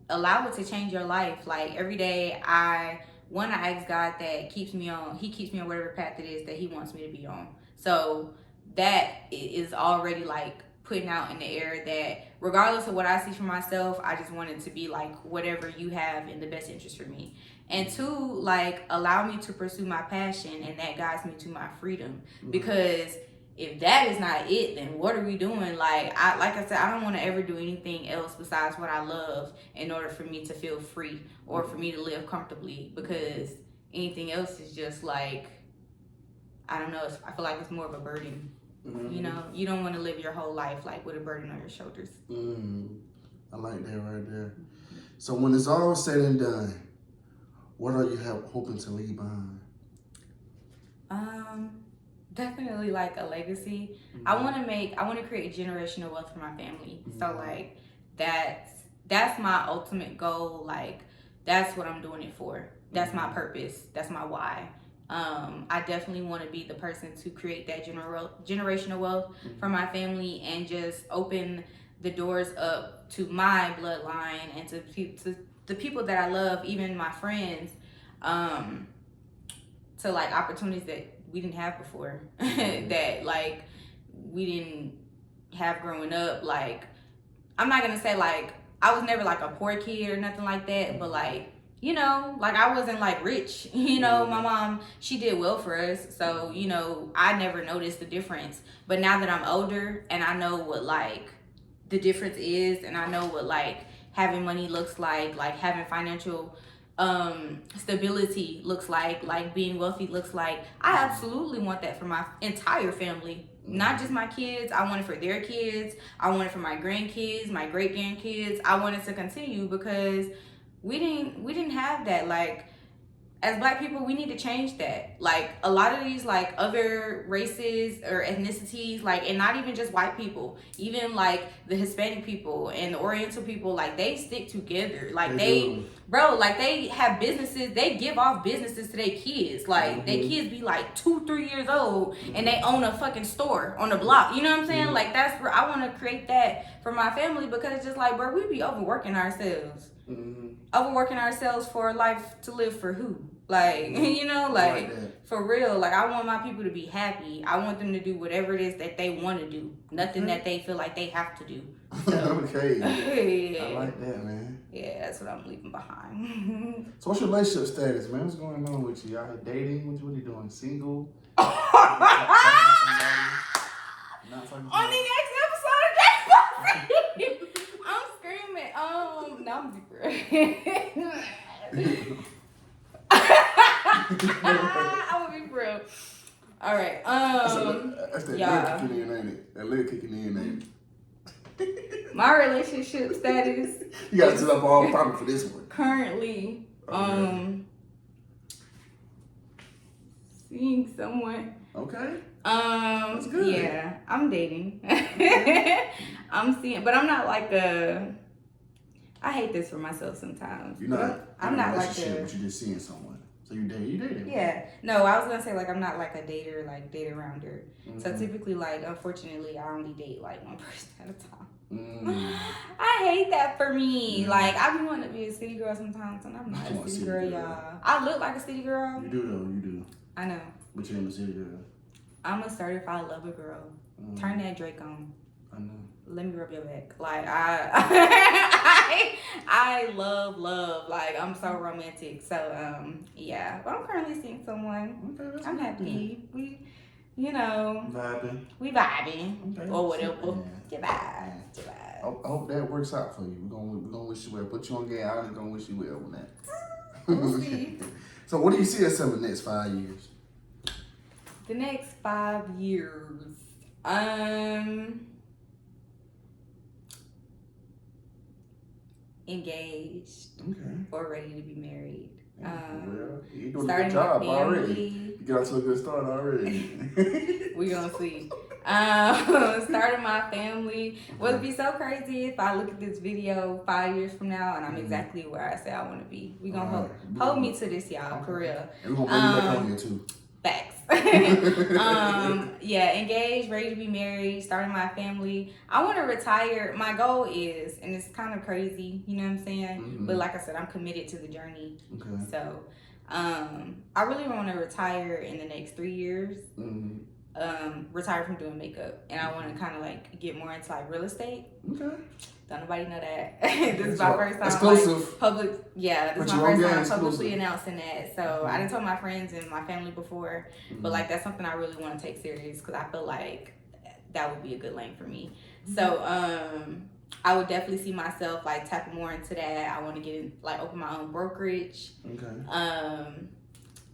Speaker 2: allow it to change your life. Like, every day I ask God that He keeps me on whatever path it is that He wants me to be on. So that is already like putting out in the air that regardless of what I see for myself, I just want it to be like whatever you have in the best interest for me. And 2, like, allow me to pursue my passion, and that guides me to my freedom. Because if that is not it, then what are we doing? Like I said, I don't want to ever do anything else besides what I love in order for me to feel free or for me to live comfortably, because anything else is just like, I don't know, I feel like it's more of a burden. You don't want to live your whole life like with a burden on your shoulders.
Speaker 1: I like that right there. So when it's all said and done, what are you hoping to leave behind?
Speaker 2: Definitely like a legacy. I want to create generational wealth for my family. So like that's my ultimate goal. Like, that's what I'm doing it for. That's my purpose. That's my why. I definitely want to be the person to create that generational wealth for my family and just open the doors up to my bloodline and to the people that I love, even my friends, to like opportunities that we didn't have before, that like we didn't have growing up. Like, I'm not gonna say like I was never like a poor kid or nothing like that, but like, like I wasn't like rich, my mom, she did well for us. So, I never noticed the difference. But now that I'm older and I know what like the difference is, and I know what like having money looks like having financial stability looks like being wealthy looks like, I absolutely want that for my entire family. Not just my kids. I want it for their kids. I want it for my grandkids, my great grandkids. I want it to continue, because we didn't have that. Like, as Black people, we need to change that. Like, a lot of these like other races or ethnicities, like, and not even just white people, even like the Hispanic people and the Oriental people, like, they stick together. Like, they have businesses. They give off businesses to their kids. Like, their kids be like 2-3 years old and they own a fucking store on the block. You know what I'm saying? Like, that's where I want to create that for my family, because it's just like, bro, we be overworking ourselves. overworking ourselves for a life to live for who? Like, you know, like for real. Like, I want my people to be happy. I want them to do whatever it is that they want to do. Nothing that they feel like they have to do. So,
Speaker 1: okay.
Speaker 2: Yeah.
Speaker 1: I like that, man.
Speaker 2: Yeah, that's what I'm leaving behind.
Speaker 1: So what's your relationship status, man? What's going on with you? Y'all here dating? What you doing? Single?
Speaker 2: On the next episode of I'm screaming. No, I'm deep. I'm gonna be real. All right.
Speaker 1: That's that leg kicking in, ain't it? That leg kicking in, ain't it?
Speaker 2: My relationship status.
Speaker 1: You gotta set up all proper for this one.
Speaker 2: Currently, seeing someone.
Speaker 1: Okay. That's good.
Speaker 2: Yeah, I'm dating. I'm seeing, but I'm not like a. I hate this for myself sometimes.
Speaker 1: You're not.
Speaker 2: I'm not like
Speaker 1: a. But you're just seeing someone. So you dating.
Speaker 2: Yeah. No, I was gonna say like I'm not like a dater, like date arounder. So typically, like unfortunately, I only date like one person at a time. I hate that for me. Like I be wanting to be a city girl sometimes, and I'm not a city girl, y'all. I look like a city girl.
Speaker 1: You do though. You do.
Speaker 2: I know.
Speaker 1: But you're in the city girl.
Speaker 2: I'm a certified lover girl. Turn that Drake on.
Speaker 1: I know.
Speaker 2: Let me rub your back. Like I love. Like I'm so romantic. So yeah. But I'm currently seeing someone.
Speaker 1: Okay,
Speaker 2: I'm happy. We, you know, we vibing
Speaker 1: okay.
Speaker 2: Or whatever. Goodbye.
Speaker 1: I hope that works out for you. We're gonna wish you well. Put you on game. I'm gonna wish you well on that.
Speaker 2: We'll see.
Speaker 1: So what do you see yourself in the next 5 years?
Speaker 2: The next 5 years. Engaged.
Speaker 1: Okay.
Speaker 2: Or ready to be married.
Speaker 1: Well, you're doing a good job already. You got to a good start already.
Speaker 2: We gonna see. Starting my family. Well, it'd be so crazy if I look at this video 5 years from now and I'm exactly where I say I want to be. We gonna hold me to this, y'all, for real.
Speaker 1: And we're gonna bring you back on here too.
Speaker 2: Facts. Yeah, engaged, ready to be married, starting my family. I want to retire. My goal is, and it's kind of crazy, you know what I'm saying? But like I said, I'm committed to the journey.
Speaker 1: Okay.
Speaker 2: So, I really want to retire in the next 3 years. Retire from doing makeup, and I want to kind of like get more into like real estate. Okay. Don't nobody know that. This is my first time
Speaker 1: exclusive.
Speaker 2: Like public. Yeah, this is my first time publicly announcing that. So I didn't tell my friends and my family before, but like that's something I really want to take serious because I feel like that would be a good lane for me. So I would definitely see myself like tapping more into that. I want to get in, like open my own brokerage. Okay.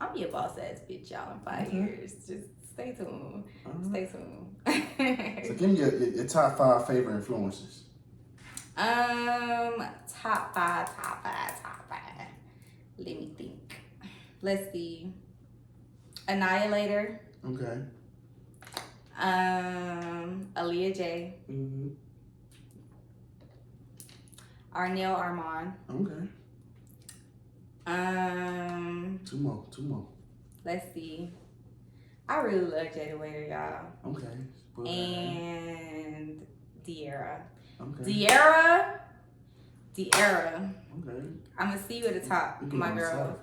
Speaker 2: I'll be a boss ass bitch, y'all, in 5 years. Just stay tuned. Stay tuned.
Speaker 1: So give me your top 5 favorite influences.
Speaker 2: Top five. Let me think. Let's see. Annihilator.
Speaker 1: Okay.
Speaker 2: Aaliyah J. Arnell Armand.
Speaker 1: Okay. Two more.
Speaker 2: Let's see. I really love Jada Waiter, y'all.
Speaker 1: Okay.
Speaker 2: And De'Ara.
Speaker 1: Okay.
Speaker 2: De'Ara.
Speaker 1: Okay.
Speaker 2: I'm gonna see you at the top, my girl.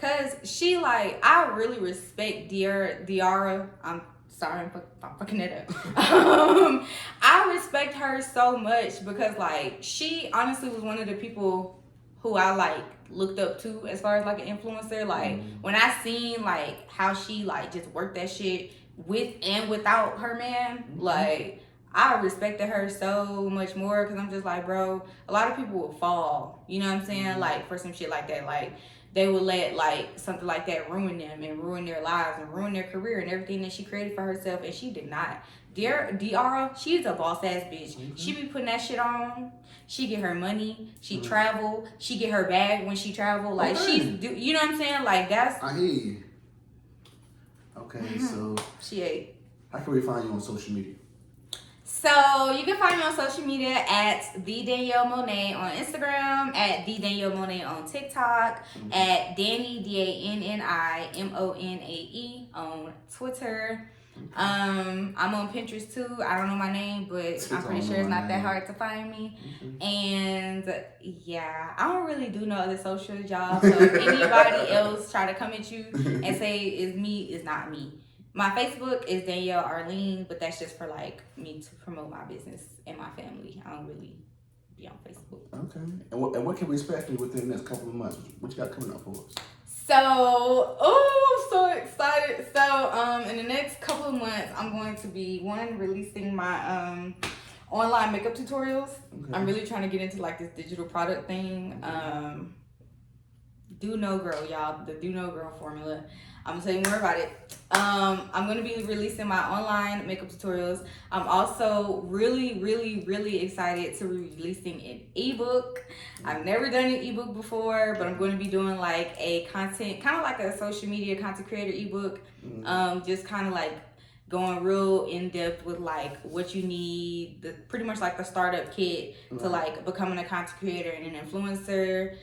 Speaker 2: Cause she like, I really respect De'Ara. I'm sorry, I'm fucking it up. I respect her so much because like she honestly was one of the people who I like looked up to as far as like an influencer. Like when I seen like how she like just worked that shit with and without her man, like I respected her so much more because I'm just like, bro, a lot of people will fall, you know what I'm saying? Like for some shit like that, like they would let like something like that ruin them and ruin their lives and ruin their career and everything that she created for herself, and she did not. De'Ara, she's a boss ass bitch. She be putting that shit on. She get her money. She travel. She get her bag when she travel. Like you know what I'm saying? Like that's.
Speaker 1: I hear you. Okay, so
Speaker 2: she ate.
Speaker 1: How can we find you on social media?
Speaker 2: So you can find me on social media at the Danielle Monet on Instagram, at the Danielle Monet on TikTok, at Danni DANNIMONAE on Twitter. I'm on Pinterest too. I don't know my name, but I'm pretty sure it's not that hard to find me. And yeah, I don't really do no other socials, y'all. So if anybody else try to come at you and say it's me, it's not me. My Facebook is Danielle Arlene, but that's just for like me to promote my business and my family. I don't really be on Facebook.
Speaker 1: Okay. And what can we expect within the next couple of months? What you got coming up for us?
Speaker 2: So, oh, so excited. So, in the next couple of months, I'm going to be releasing my online makeup tutorials. Okay. I'm really trying to get into like this digital product thing. Do No Girl, y'all. The Do No Girl formula. I'm gonna tell you more about it. I'm gonna be releasing my online makeup tutorials. I'm also really excited to be releasing an ebook. I've never done an ebook before, but I'm going to be doing like a content, kind of like a social media content creator ebook. Just kind of like going real in depth with like what you need, pretty much like the startup kit to like becoming a content creator and an influencer.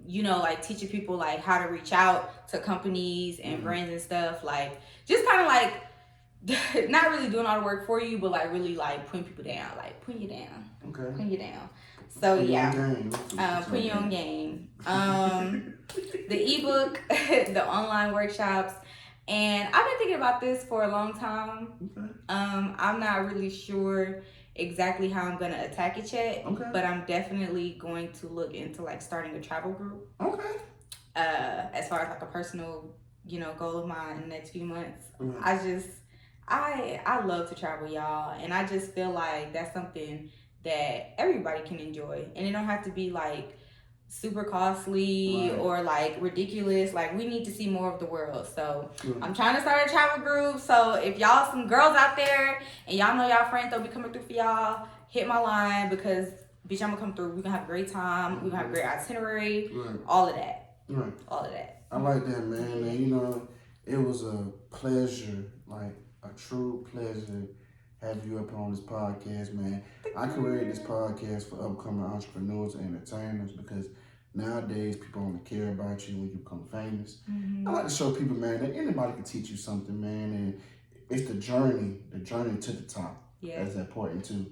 Speaker 2: You know, like teaching people like how to reach out to companies and brands and stuff. Like just kind of like not really doing all the work for you, but like really like putting people down, like putting you down. Okay. Putting you down. So put you on game. The ebook, the online workshops. And I've been thinking about this for a long time. Okay. I'm not really sure exactly how I'm gonna attack it yet. Okay. But I'm definitely going to look into like starting a travel group. Okay. As far as like a personal, you know, goal of mine in the next few months. I love to travel, y'all, and I just feel like that's something that everybody can enjoy, and it don't have to be like super costly or like ridiculous. Like we need to see more of the world. So I'm trying to start a travel group. So if y'all some girls out there and y'all know y'all friends that'll be coming through for y'all, hit my line because bitch, I'm gonna come through. We're gonna have a great time. We're gonna have a great itinerary. All of that. All of that.
Speaker 1: I like that, man. And you know, it was a pleasure, like a true pleasure have you up on this podcast, man. I created this podcast for upcoming entrepreneurs and entertainers because nowadays people only care about you when you become famous. I like to show people, man, that anybody can teach you something, man, and it's the journey to the top. That's important too.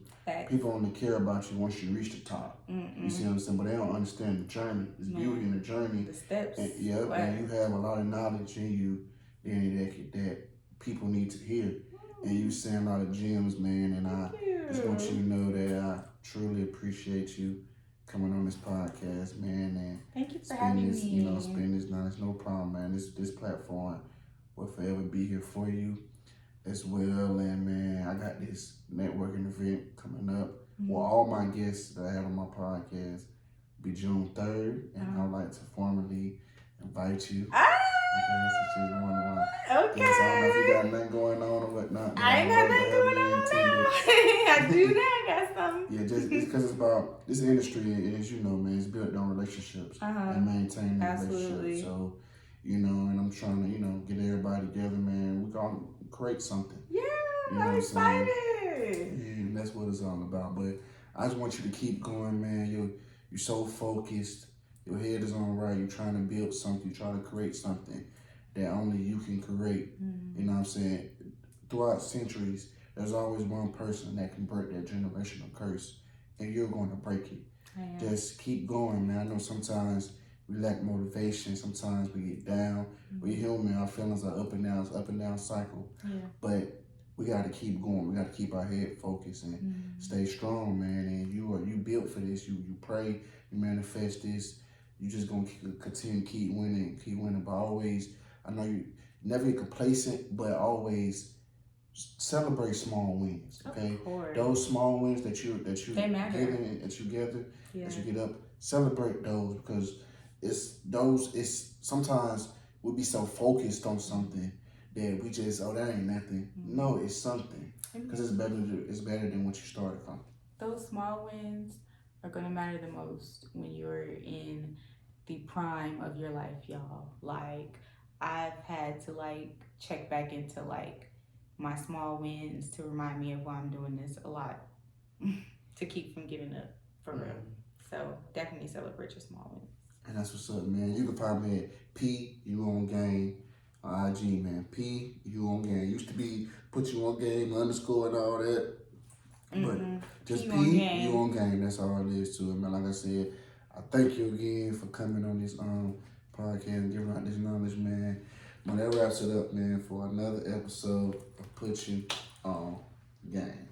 Speaker 1: People only care about you once you reach the top. You see what I'm saying? But they don't understand the journey. There's beauty in the journey.
Speaker 2: The steps.
Speaker 1: And, and you have a lot of knowledge in you that people need to hear. And you saying a lot of gems, man, and I just want you to know that I truly appreciate you coming on this podcast, man. And
Speaker 2: thank you for having me.
Speaker 1: You know, spend this night. It's no problem, man. This platform will forever be here for you as well. And man, I got this networking event coming up. Well, all my guests that I have on my podcast will be June 3rd, and I'd like to formally invite you.
Speaker 2: Okay.
Speaker 1: Yes, I don't know if you got nothing going on or whatnot.
Speaker 2: I ain't got nothing going on now. I do not got something.
Speaker 1: Yeah, just because it's about this industry, as you know, man, it's built on relationships and maintaining relationships. So, you know, and I'm trying to, you know, get everybody together, man. We're gonna create something.
Speaker 2: Yeah,
Speaker 1: you know
Speaker 2: I'm excited.
Speaker 1: Yeah, and that's what it's all about. But I just want you to keep going, man. You're so focused. Your head is on right. You're trying to build something. You're trying to create something that only you can create. You know what I'm saying? Throughout centuries, there's always one person that can break that generational curse, and you're going to break it. Just keep going, man. I know sometimes we lack motivation. Sometimes we get down. We're human. Our feelings are up and down. It's up and down cycle. But we got to keep going. We got to keep our head focused and stay strong, man. And you built for this. You pray. You manifest this. You just gonna continue to keep winning. But always, I know you never get complacent, but always celebrate small wins. Okay, those small wins that you get up, celebrate those because it's sometimes we'll be so focused on something that we just that ain't nothing. No, it's something because it's better than what you started from.
Speaker 2: Those small wins are gonna matter the most when you're in the prime of your life, y'all. Like I've had to like check back into like my small wins to remind me of why I'm doing this a lot to keep from giving up for real. So definitely celebrate your small wins.
Speaker 1: And that's what's up, man. You can find me at P You On Game on IG, man. P You On Game. Used to be put you on game underscore and all that. But just P You On Game. That's all it is to it, man. Like I said, I thank you again for coming on this podcast and giving out this knowledge, man. But that wraps it up, man, for another episode of Put You On Game.